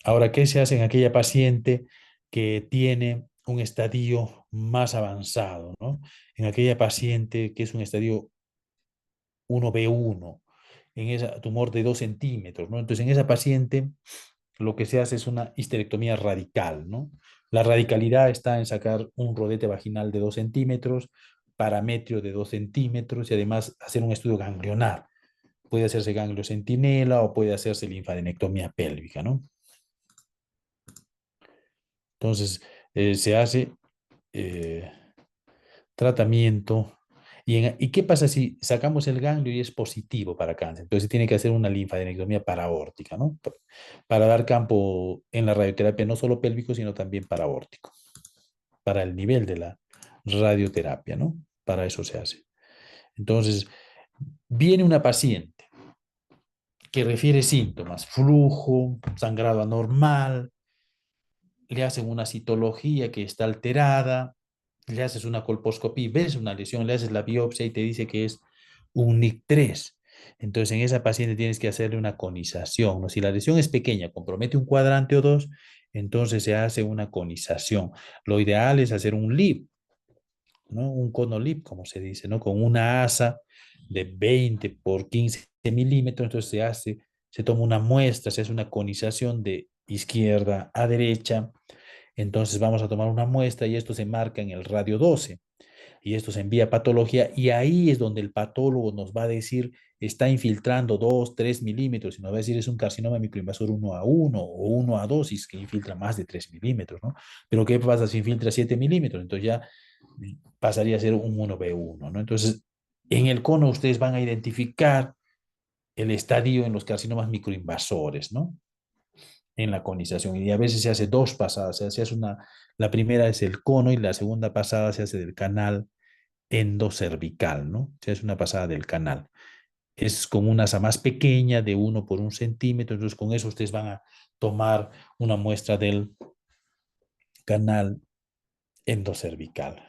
Ahora, ¿qué se hace en aquella paciente que tiene un estadio más avanzado, ¿no? En aquella paciente que es un estadio 1B1, en ese tumor de 2 centímetros, ¿no? Entonces, en esa paciente lo que se hace es una histerectomía radical, ¿no? La radicalidad está en sacar un rodete vaginal de 2 centímetros, parametrio de 2 centímetros y además hacer un estudio ganglionar. Puede hacerse ganglio centinela o puede hacerse linfadenectomía pélvica, ¿no? Entonces, se hace tratamiento. ¿Y qué pasa si sacamos el ganglio y es positivo para cáncer? Entonces, tiene que hacer una linfadenectomía paraórtica, ¿no? Para dar campo en la radioterapia, no solo pélvico, sino también paraórtico, para el nivel de la radioterapia, ¿no? Para eso se hace. Entonces, viene una paciente que refiere síntomas, flujo, sangrado anormal, le hacen una citología que está alterada, le haces una colposcopía, ves una lesión, le haces la biopsia y te dice que es un NIC3. Entonces, en esa paciente tienes que hacerle una conización, ¿no? Si la lesión es pequeña, compromete un cuadrante o dos, entonces se hace una conización. Lo ideal es hacer un LIP, ¿no? Un cono LIP, como se dice, ¿no? Con una asa de 20 por 15 milímetros, entonces se toma una muestra, se hace una conización de izquierda a derecha. Entonces vamos a tomar una muestra y esto se marca en el radio 12 y esto se envía a patología y ahí es donde el patólogo nos va a decir está infiltrando 2, 3 milímetros y nos va a decir es un carcinoma microinvasor 1A1 o 1A2 y es que infiltra más de 3 milímetros, ¿no? Pero ¿qué pasa si infiltra 7 milímetros? Entonces ya pasaría a ser un 1B1, ¿no? Entonces en el cono ustedes van a identificar el estadio en los carcinomas microinvasores, ¿no? En la conización. Y a veces se hace dos pasadas, se hace una, la primera es el cono y la segunda pasada se hace del canal endocervical, ¿no? Se hace una pasada del canal. Es como una asa más pequeña de 1 por 1 centímetro, entonces con eso ustedes van a tomar una muestra del canal endocervical.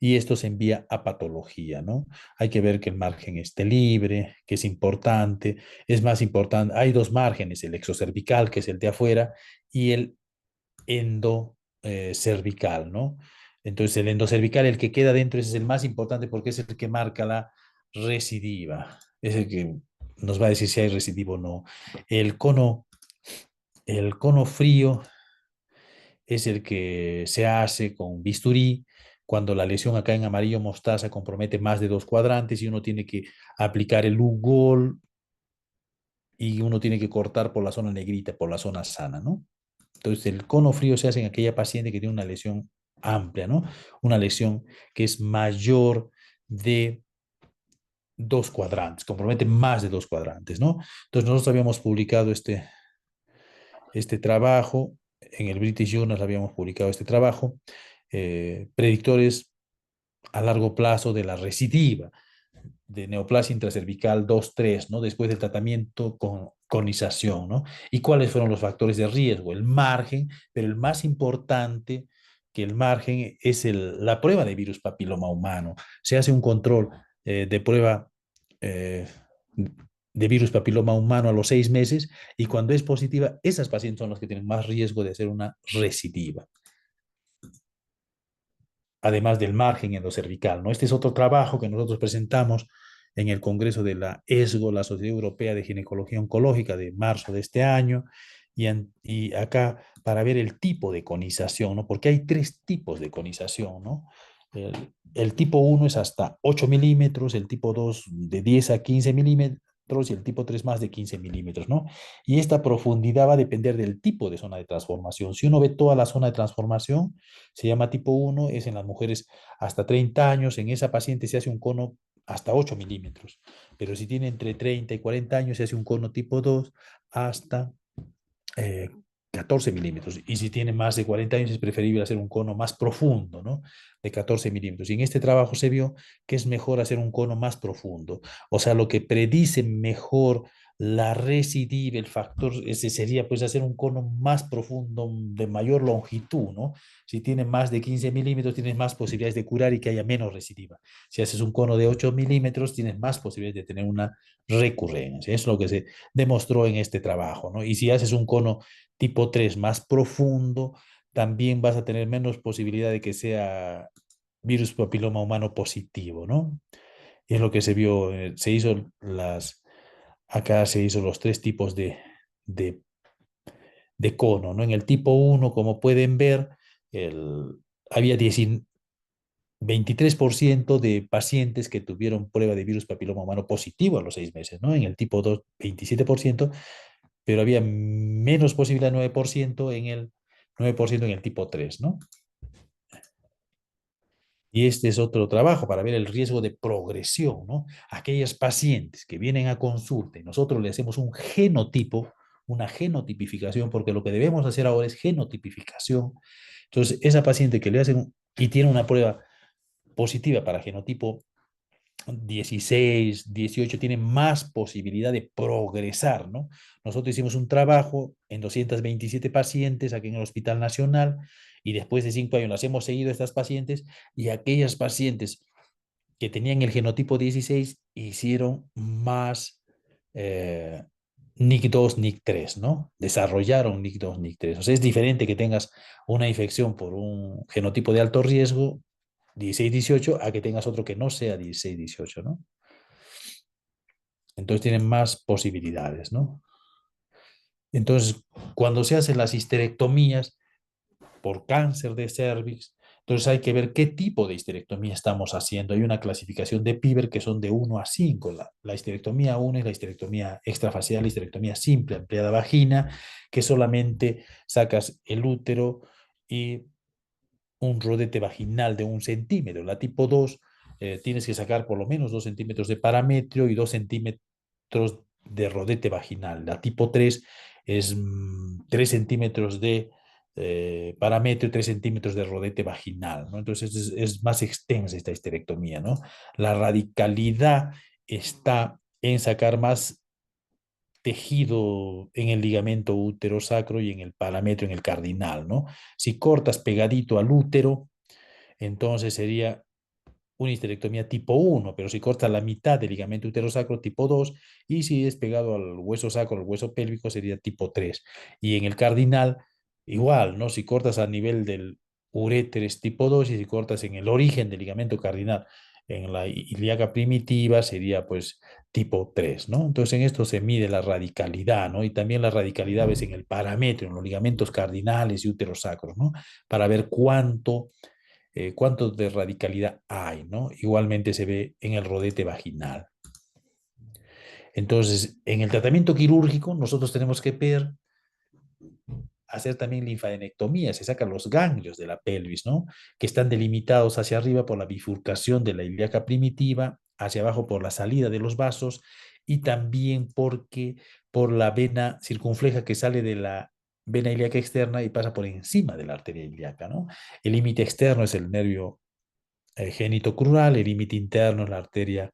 Y esto se envía a patología, ¿no? Hay que ver que el margen esté libre, que es importante. Es más importante, hay dos márgenes, el exocervical, que es el de afuera, y el endocervical, ¿no? Entonces el endocervical, el que queda dentro, ese es el más importante porque es el que marca la recidiva. Es el que nos va a decir si hay recidivo o no. El cono, el cono frío es el que se hace con bisturí cuando la lesión acá en amarillo mostaza compromete más de 2 cuadrantes y uno tiene que aplicar el Lugol y uno tiene que cortar por la zona negrita, por la zona sana, ¿no? Entonces el cono frío se hace en aquella paciente que tiene una lesión amplia, ¿no? Una lesión que es mayor de 2 cuadrantes, compromete más de 2 cuadrantes, ¿no? Entonces nosotros habíamos publicado este trabajo, en el British Journal habíamos publicado este trabajo, predictores a largo plazo de la recidiva de neoplasia intracervical 2-3, ¿no? Después del tratamiento con conización, ¿no? ¿Y cuáles fueron los factores de riesgo? El margen, pero el más importante que el margen es la prueba de virus papiloma humano. Se hace un control de prueba eh, de virus papiloma humano a los 6 meses y cuando es positiva, esas pacientes son las que tienen más riesgo de hacer una recidiva, además del margen endocervical, ¿no? Este es otro trabajo que nosotros presentamos en el Congreso de la ESGO, la Sociedad Europea de Ginecología Oncológica, de marzo de este año, y acá para ver el tipo de conización, ¿no? Porque hay 3 tipos de conización, ¿no? El tipo 1 es hasta 8 milímetros, el tipo 2 de 10 a 15 milímetros y el tipo 3 más de 15 milímetros, ¿no? Y esta profundidad va a depender del tipo de zona de transformación. Si uno ve toda la zona de transformación, se llama tipo 1, es en las mujeres hasta 30 años, en esa paciente se hace un cono hasta 8 milímetros, pero si tiene entre 30 y 40 años se hace un cono tipo 2 hasta 14 milímetros. Y si tiene más de 40 años es preferible hacer un cono más profundo, ¿no? De 14 milímetros. Y en este trabajo se vio que es mejor hacer un cono más profundo. O sea, lo que predice mejor la recidiva, el factor, ese sería pues hacer un cono más profundo, de mayor longitud, ¿no? Si tiene más de 15 milímetros, tienes más posibilidades de curar y que haya menos recidiva. Si haces un cono de 8 milímetros, tienes más posibilidades de tener una recurrencia. Eso es lo que se demostró en este trabajo, ¿no? Y si haces un cono tipo 3 más profundo, también vas a tener menos posibilidad de que sea virus papiloma humano positivo, ¿no? Y es lo que se vio, acá se hizo los 3 tipos de, de cono, ¿no? En el tipo 1, como pueden ver, había 23% de pacientes que tuvieron prueba de virus papiloma humano positivo a los 6 meses, ¿no? En el tipo 2, 27%, pero había menos posibilidad, 9% en el tipo 3, ¿no? Y este es otro trabajo para ver el riesgo de progresión, ¿no? Aquellas pacientes que vienen a consulta y nosotros le hacemos un genotipo, una genotipificación, porque lo que debemos hacer ahora es genotipificación. Entonces, esa paciente que le hacen y tiene una prueba positiva para genotipo 16, 18 tienen más posibilidad de progresar, ¿no? Nosotros hicimos un trabajo en 227 pacientes aquí en el Hospital Nacional y después de 5 años las hemos seguido a estas pacientes y aquellas pacientes que tenían el genotipo 16 hicieron más NIC2, NIC3, ¿no? Desarrollaron NIC2, NIC3. O sea, es diferente que tengas una infección por un genotipo de alto riesgo 16-18 a que tengas otro que no sea 16-18, ¿no? Entonces tienen más posibilidades, ¿no? Entonces, cuando se hacen las histerectomías por cáncer de cervix, entonces hay que ver qué tipo de histerectomía estamos haciendo. Hay una clasificación de Piver que son de 1 a 5. La histerectomía 1 es la histerectomía extrafacial, la histerectomía simple, ampliada vagina, que solamente sacas el útero y un rodete vaginal de 1 centímetro. La tipo 2 tienes que sacar por lo menos 2 centímetros de parametrio y 2 centímetros de rodete vaginal. La tipo 3 es 3 centímetros de parametrio y 3 centímetros de rodete vaginal, ¿no? Entonces es más extensa esta histerectomía, ¿no? La radicalidad está en sacar más tejido en el ligamento útero-sacro y en el parametrio, en el cardinal, ¿no? Si cortas pegadito al útero, entonces sería una histerectomía tipo 1, pero si cortas la mitad del ligamento uterosacro, tipo 2, y si es pegado al hueso sacro, al hueso pélvico, sería tipo 3. Y en el cardinal, igual, ¿no? Si cortas a nivel del uréter es tipo 2 y si cortas en el origen del ligamento cardinal, en la ilíaca primitiva, sería pues tipo 3, ¿no? Entonces en esto se mide la radicalidad, ¿no? Y también la radicalidad ves en el parametrio, en los ligamentos cardinales y uterosacros, ¿no? Para ver cuánto de radicalidad hay, ¿no? Igualmente se ve en el rodete vaginal. Entonces, en el tratamiento quirúrgico, nosotros tenemos que ver, hacer también linfadenectomía, se sacan los ganglios de la pelvis, ¿no? Que están delimitados hacia arriba por la bifurcación de la ilíaca primitiva, hacia abajo por la salida de los vasos y también porque por la vena circunfleja que sale de la vena ilíaca externa y pasa por encima de la arteria ilíaca, ¿no? El límite externo es el nervio genitocrural, el límite interno es la arteria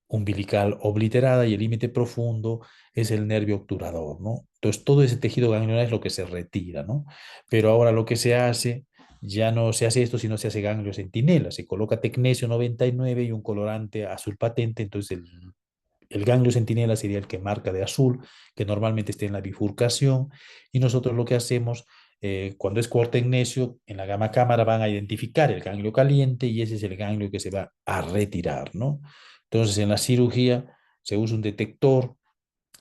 umbilical obliterada y el límite profundo es el nervio obturador, ¿no? Entonces, todo ese tejido ganglionar es lo que se retira, ¿no? Pero ahora lo que se hace, ya no se hace esto, sino se hace ganglio centinela, se coloca tecnesio 99 y un colorante azul patente, entonces el ganglio centinela sería el que marca de azul, que normalmente está en la bifurcación, y nosotros lo que hacemos cuando es cuartagnesio, en la gamma cámara van a identificar el ganglio caliente y ese es el ganglio que se va a retirar, ¿no? Entonces, en la cirugía se usa un detector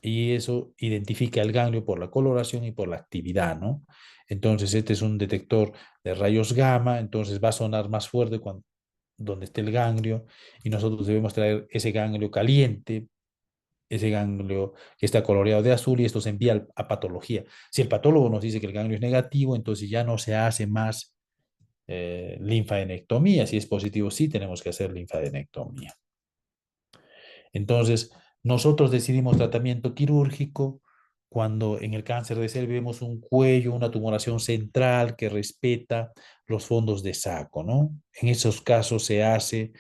y eso identifica el ganglio por la coloración y por la actividad, ¿no? Entonces, este es un detector de rayos gamma, entonces va a sonar más fuerte cuando, donde esté el ganglio y nosotros debemos traer ese ganglio caliente, ese ganglio que está coloreado de azul y esto se envía a patología. Si el patólogo nos dice que el ganglio es negativo, entonces ya no se hace más linfadenectomía. Si es positivo, sí tenemos que hacer linfadenectomía. Entonces, nosotros decidimos tratamiento quirúrgico cuando en el cáncer de cervix vemos un cuello, una tumoración central que respeta los fondos de saco, ¿no? En esos casos se hace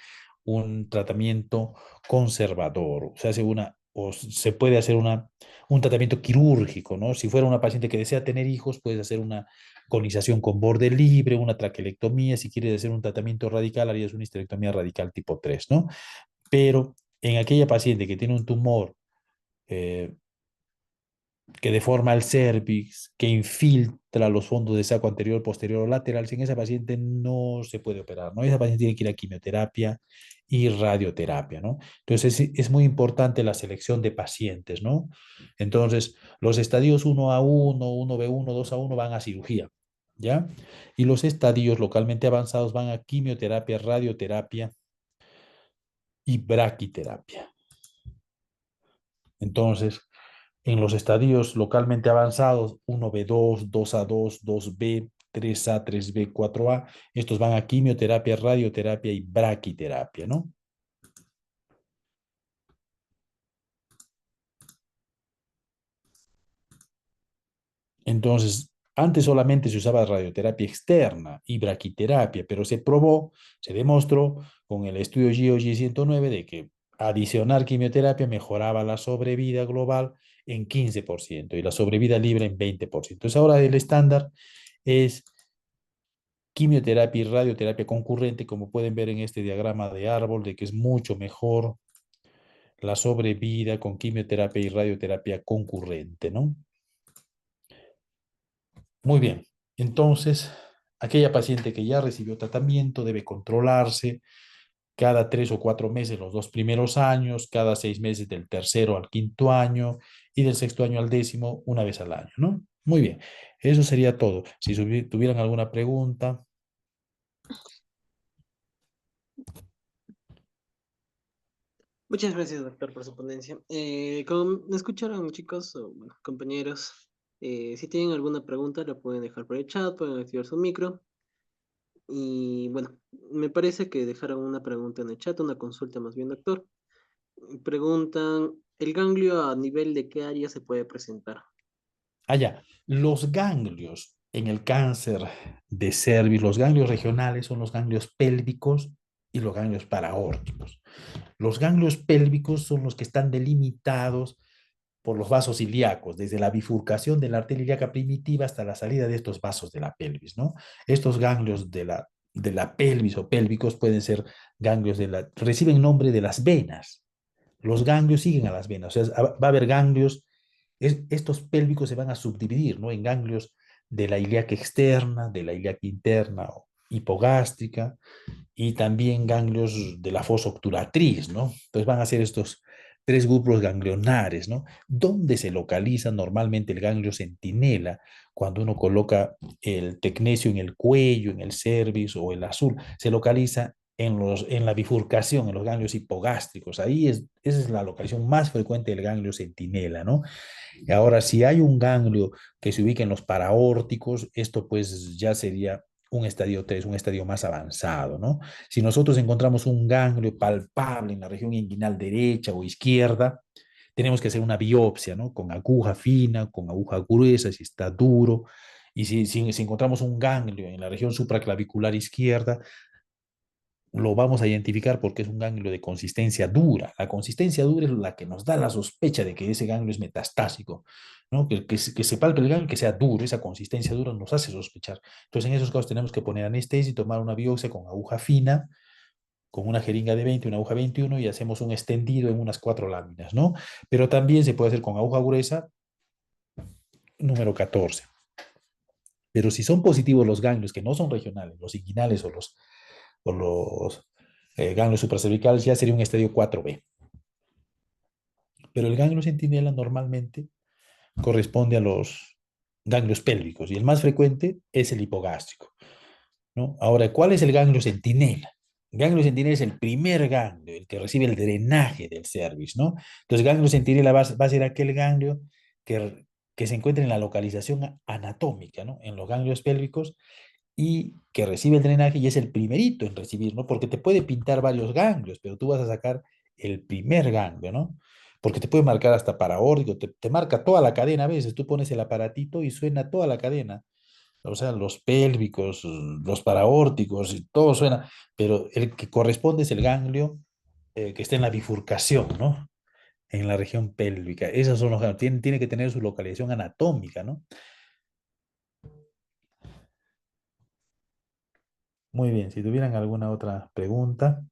un tratamiento conservador, se hace o se puede hacer un tratamiento quirúrgico, ¿no? Si fuera una paciente que desea tener hijos, puedes hacer una conización con borde libre, una traquelectomía, si quieres hacer un tratamiento radical, harías una histerectomía radical tipo 3, ¿no? Pero en aquella paciente que tiene un tumor eh, que deforma el cervix, que infiltra los fondos de saco anterior, posterior o lateral, en esa paciente no se puede operar, ¿no? Esa paciente tiene que ir a quimioterapia y radioterapia, ¿no? Entonces es muy importante la selección de pacientes, ¿no? Entonces, los estadios 1A1, 1B1, 2A1 van a cirugía, ¿ya? Y los estadios localmente avanzados van a quimioterapia, radioterapia y braquiterapia. Entonces, en los estadios localmente avanzados, 1B2, 2A2, 2B, 3A, 3B, 4A, estos van a quimioterapia, radioterapia y braquiterapia, ¿no? Entonces, antes solamente se usaba radioterapia externa y braquiterapia, pero se probó, se demostró con el estudio GOG 109 de que adicionar quimioterapia mejoraba la sobrevida global en 15% y la sobrevida libre en 20%. Entonces ahora el estándar es quimioterapia y radioterapia concurrente, como pueden ver en este diagrama de árbol, de que es mucho mejor la sobrevida con quimioterapia y radioterapia concurrente, ¿no? Muy bien, entonces, aquella paciente que ya recibió tratamiento debe controlarse, cada 3 o 4 meses los 2 primeros años, cada 6 meses del tercero al quinto año y del sexto año al décimo, una vez al año, ¿no? Muy bien, eso sería todo. Si tuvieran alguna pregunta. Muchas gracias, doctor, por su ponencia. Como me escucharon, chicos, o bueno, compañeros, si tienen alguna pregunta, la pueden dejar por el chat, pueden activar su micro. Y bueno, me parece que dejaron una pregunta en el chat, una consulta más bien, doctor. Preguntan, ¿el ganglio a nivel de qué área se puede presentar? Allá, los ganglios en el cáncer de cervix, los ganglios regionales son los ganglios pélvicos y los ganglios paraórticos. Los ganglios pélvicos son los que están delimitados por los vasos ilíacos, desde la bifurcación de la arteria ilíaca primitiva hasta la salida de estos vasos de la pelvis, ¿no? Estos ganglios de la pelvis o pélvicos pueden ser ganglios reciben nombre de las venas. Los ganglios siguen a las venas, o sea, va a haber ganglios, estos pélvicos se van a subdividir, ¿no? En ganglios de la ilíaca externa, de la ilíaca interna o hipogástrica, y también ganglios de la fosa obturatriz, ¿no? Entonces van a ser estos tres grupos ganglionares, ¿no? ¿Dónde se localiza normalmente el ganglio centinela cuando uno coloca el tecnecio en el cuello, en el cervix o el azul? Se localiza en la bifurcación, en los ganglios hipogástricos. Esa es la localización más frecuente del ganglio centinela, ¿no? Y ahora, si hay un ganglio que se ubica en los paraórticos, esto pues ya sería un estadio 3, un estadio más avanzado, ¿no? Si nosotros encontramos un ganglio palpable en la región inguinal derecha o izquierda, tenemos que hacer una biopsia, ¿no? Con aguja fina, con aguja gruesa, si está duro. Y si encontramos un ganglio en la región supraclavicular izquierda, lo vamos a identificar porque es un ganglio de consistencia dura. La consistencia dura es la que nos da la sospecha de que ese ganglio es metastásico, ¿no? Que se palpe el ganglio, que sea duro, esa consistencia dura nos hace sospechar. Entonces, en esos casos tenemos que poner anestesia y tomar una biopsia con aguja fina, con una jeringa de 20, una aguja 21 y hacemos un extendido en unas 4 láminas, ¿no? Pero también se puede hacer con aguja gruesa número 14. Pero si son positivos los ganglios que no son regionales, los inguinales o los ganglios supracervicales, ya sería un estadio 4B. Pero el ganglio centinela normalmente corresponde a los ganglios pélvicos y el más frecuente es el hipogástrico, ¿no? Ahora, ¿cuál es el ganglio centinela? El ganglio centinela es el primer ganglio, el que recibe el drenaje del cervix, ¿no? Entonces, el ganglio centinela va a ser aquel ganglio que se encuentra en la localización anatómica, ¿no? En los ganglios pélvicos y que recibe el drenaje y es el primerito en recibir, ¿no? Porque te puede pintar varios ganglios, pero tú vas a sacar el primer ganglio, ¿no? Porque te puede marcar hasta paraórdico, te marca toda la cadena a veces, tú pones el aparatito y suena toda la cadena, o sea, los pélvicos, los paraórticos, y todo suena, pero el que corresponde es el ganglio que está en la bifurcación, ¿no? En la región pélvica. Esos son los ganglios, tiene que tener su localización anatómica, ¿no? Muy bien, si tuvieran alguna otra pregunta.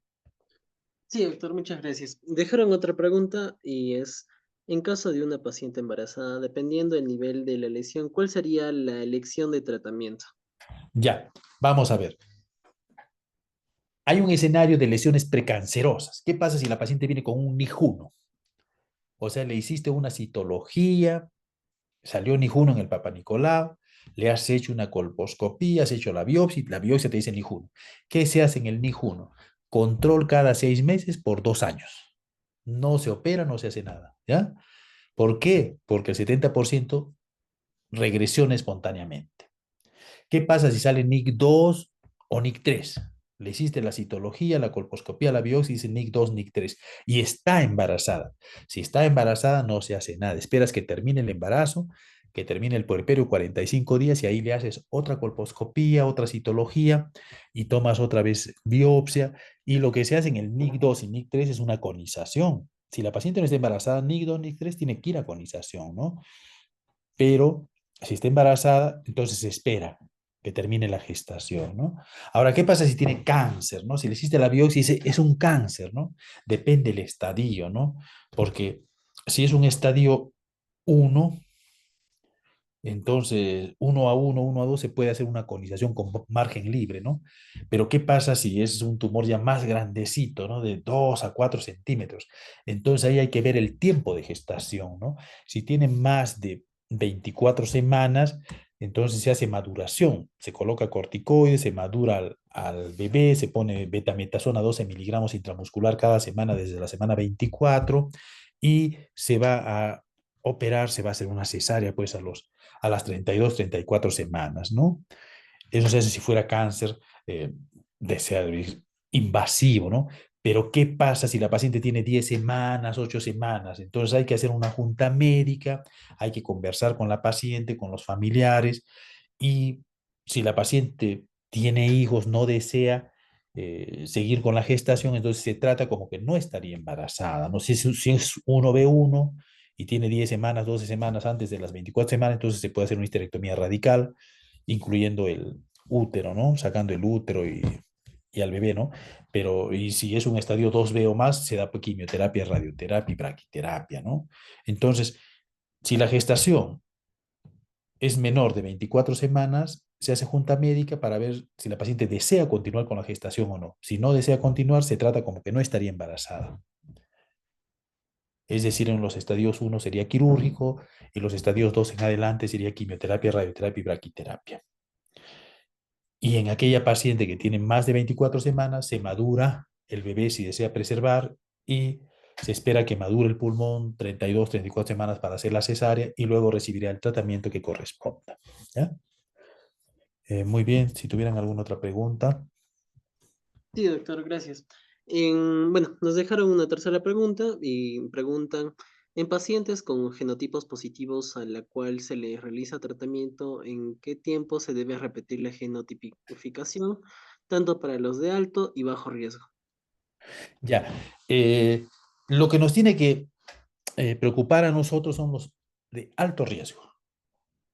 Sí, doctor, muchas gracias. Dejaron otra pregunta y es, en caso de una paciente embarazada, dependiendo del nivel de la lesión, ¿cuál sería la elección de tratamiento? Ya, vamos a ver. Hay un escenario de lesiones precancerosas. ¿Qué pasa si la paciente viene con un nijuno? O sea, le hiciste una citología, salió nijuno en el Papa Nicolau, le has hecho una colposcopía, has hecho la biopsia te dice nijuno. ¿Qué se hace en el nijuno? Control cada 6 meses por 2 años. No se opera, no se hace nada, ¿ya? ¿Por qué? Porque el 70% regresiona espontáneamente. ¿Qué pasa si sale NIC2 o NIC3? Le hiciste la citología, la colposcopía, la biopsia y dice NIC2, NIC3 y está embarazada. Si está embarazada no se hace nada. Esperas que termine el embarazo, que termine el puerperio 45 días y ahí le haces otra colposcopía, otra citología y tomas otra vez biopsia. Y lo que se hace en el NIC2 y NIC3 es una conización. Si la paciente no está embarazada, NIC2, NIC3 tiene que ir a conización, ¿no? Pero si está embarazada, entonces se espera que termine la gestación, ¿no? Ahora, ¿qué pasa si tiene cáncer, ¿no? Si le hiciste la biopsia y dice, es un cáncer, ¿no? Depende del estadio, ¿no? Porque si es un estadio 1, Entonces, 1 a 1, 1 a 2 se puede hacer una conización con margen libre, ¿no? Pero ¿qué pasa si es un tumor ya más grandecito, ¿no? De 2 a 4 centímetros. Entonces ahí hay que ver el tiempo de gestación, ¿no? Si tiene más de 24 semanas, entonces se hace maduración. Se coloca corticoides, se madura al bebé, se pone betametasona 12 miligramos intramuscular cada semana desde la semana 24 y se va a operar, se va a hacer una cesárea pues a las 32, 34 semanas, ¿no? Eso se hace si fuera cáncer de ser invasivo, ¿no? Pero ¿qué pasa si la paciente tiene 10 semanas, 8 semanas? Entonces hay que hacer una junta médica, hay que conversar con la paciente, con los familiares, y si la paciente tiene hijos, no desea seguir con la gestación, entonces se trata como que no estaría embarazada. No sé si es 1B1 y tiene 10 semanas, 12 semanas antes de las 24 semanas, entonces se puede hacer una histerectomía radical, incluyendo el útero, ¿no? Sacando el útero y al bebé, ¿no? Pero, y si es un estadio 2B o más, se da quimioterapia, radioterapia y braquiterapia, ¿no? Entonces, si la gestación es menor de 24 semanas, se hace junta médica para ver si la paciente desea continuar con la gestación o no. Si no desea continuar, se trata como que no estaría embarazada. Es decir, en los estadios 1 sería quirúrgico y los estadios 2 en adelante sería quimioterapia, radioterapia y braquiterapia. Y en aquella paciente que tiene más de 24 semanas, se madura el bebé si desea preservar y se espera que madure el pulmón 32, 34 semanas para hacer la cesárea y luego recibirá el tratamiento que corresponda. ¿Ya? Muy bien, si tuvieran alguna otra pregunta. Sí, doctor, gracias. Bueno, nos dejaron una tercera pregunta y preguntan, en pacientes con genotipos positivos a la cual se les realiza tratamiento, ¿en qué tiempo se debe repetir la genotipificación, tanto para los de alto y bajo riesgo? Ya, lo que nos tiene que preocupar a nosotros son los de alto riesgo.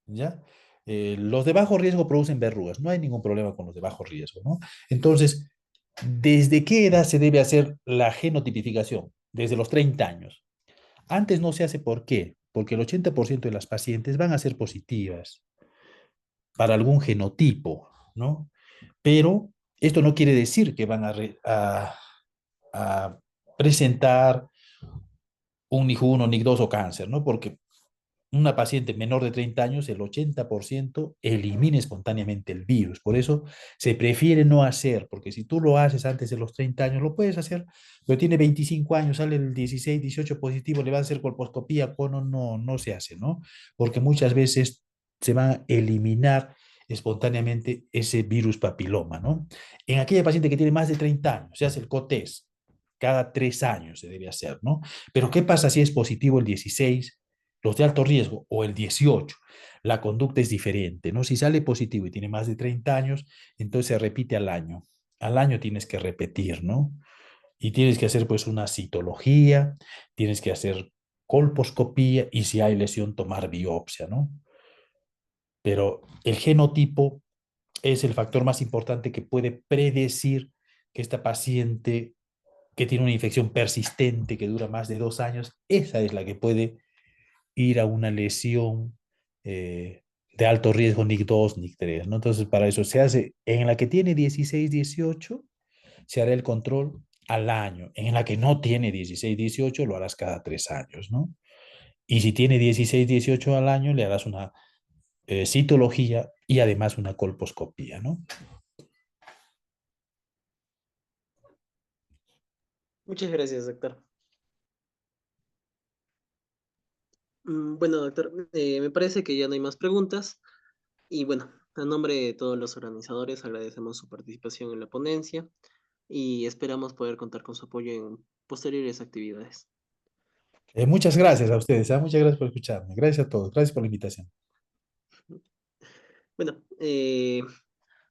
¿Ya? Los de bajo riesgo producen verrugas, no hay ningún problema con los de bajo riesgo, ¿no? Entonces, ¿desde qué edad se debe hacer la genotipificación? Desde los 30 años. Antes no se hace, ¿por qué? Porque el 80% de las pacientes van a ser positivas para algún genotipo, ¿no? Pero esto no quiere decir que van a presentar un NIC1, NIC2 o cáncer, ¿no? Porque una paciente menor de 30 años, el 80% elimina espontáneamente el virus. Por eso se prefiere no hacer, porque si tú lo haces antes de los 30 años, lo puedes hacer, pero tiene 25 años, sale el 16, 18 positivo, le va a hacer colposcopía, cono, no, no se hace, ¿no? Porque muchas veces se va a eliminar espontáneamente ese virus papiloma, ¿no? En aquella paciente que tiene más de 30 años, se hace el COTES, cada 3 años se debe hacer, ¿no? Pero ¿qué pasa si es positivo el 16? Los de alto riesgo o el 18, la conducta es diferente, ¿no? Si sale positivo y tiene más de 30 años, entonces se repite al año. Al año tienes que repetir, ¿no? Y tienes que hacer pues una citología, tienes que hacer colposcopía y si hay lesión tomar biopsia, ¿no? Pero el genotipo es el factor más importante que puede predecir que esta paciente que tiene una infección persistente que dura más de 2 años, esa es la que puede ir a una lesión de alto riesgo NIC2, NIC3, ¿no? Entonces, para eso se hace, en la que tiene 16, 18, se hará el control al año. En la que no tiene 16, 18, lo harás cada 3 años, ¿no? Y si tiene 16, 18 al año, le harás una citología y además una colposcopía, ¿no? Muchas gracias, doctor. Bueno, doctor, me parece que ya no hay más preguntas. Y bueno, a nombre de todos los organizadores, agradecemos su participación en la ponencia y esperamos poder contar con su apoyo en posteriores actividades. Muchas gracias a ustedes, muchas gracias por escucharme. Gracias a todos, gracias por la invitación. Bueno,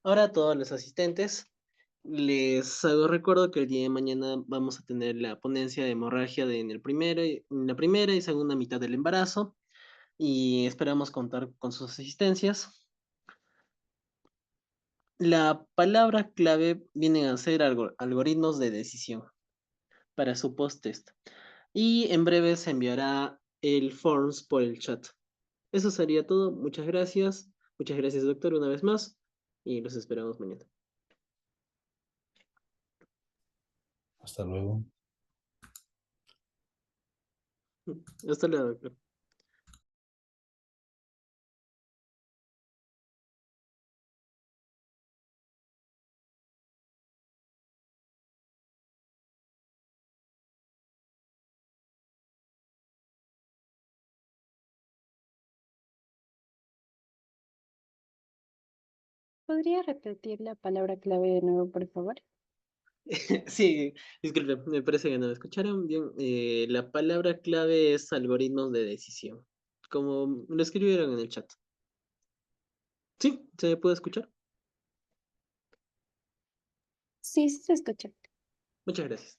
ahora a todos los asistentes, les hago recuerdo que el día de mañana vamos a tener la ponencia de hemorragia en en la primera y segunda mitad del embarazo y esperamos contar con sus asistencias. La palabra clave viene a ser algoritmos de decisión para su post-test. Y en breve se enviará el forms por el chat. Eso sería todo. Muchas gracias. Muchas gracias, doctor, una vez más. Y los esperamos mañana. Hasta luego. Hasta luego, doctor. ¿Podría repetir la palabra clave de nuevo, por favor? Sí, disculpe, me parece que no me escucharon bien. La palabra clave es algoritmos de decisión, como lo escribieron en el chat. ¿Sí? ¿Se puede escuchar? Sí, sí se escucha. Muchas gracias.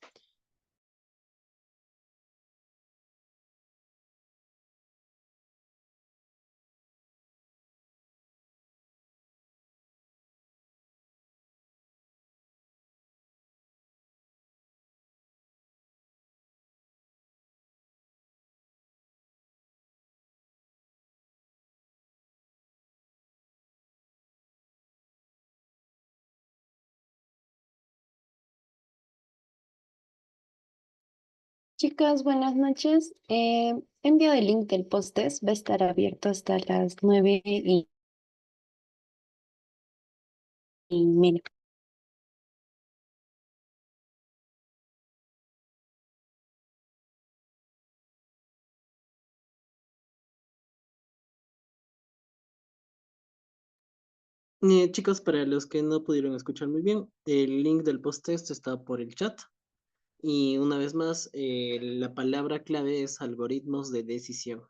Chicas, buenas noches. He enviado el link del post-test. Va a estar abierto hasta las 9:30. Chicos, para los que no pudieron escuchar muy bien, el link del post-test está por el chat. Y una vez más, la palabra clave es algoritmos de decisión.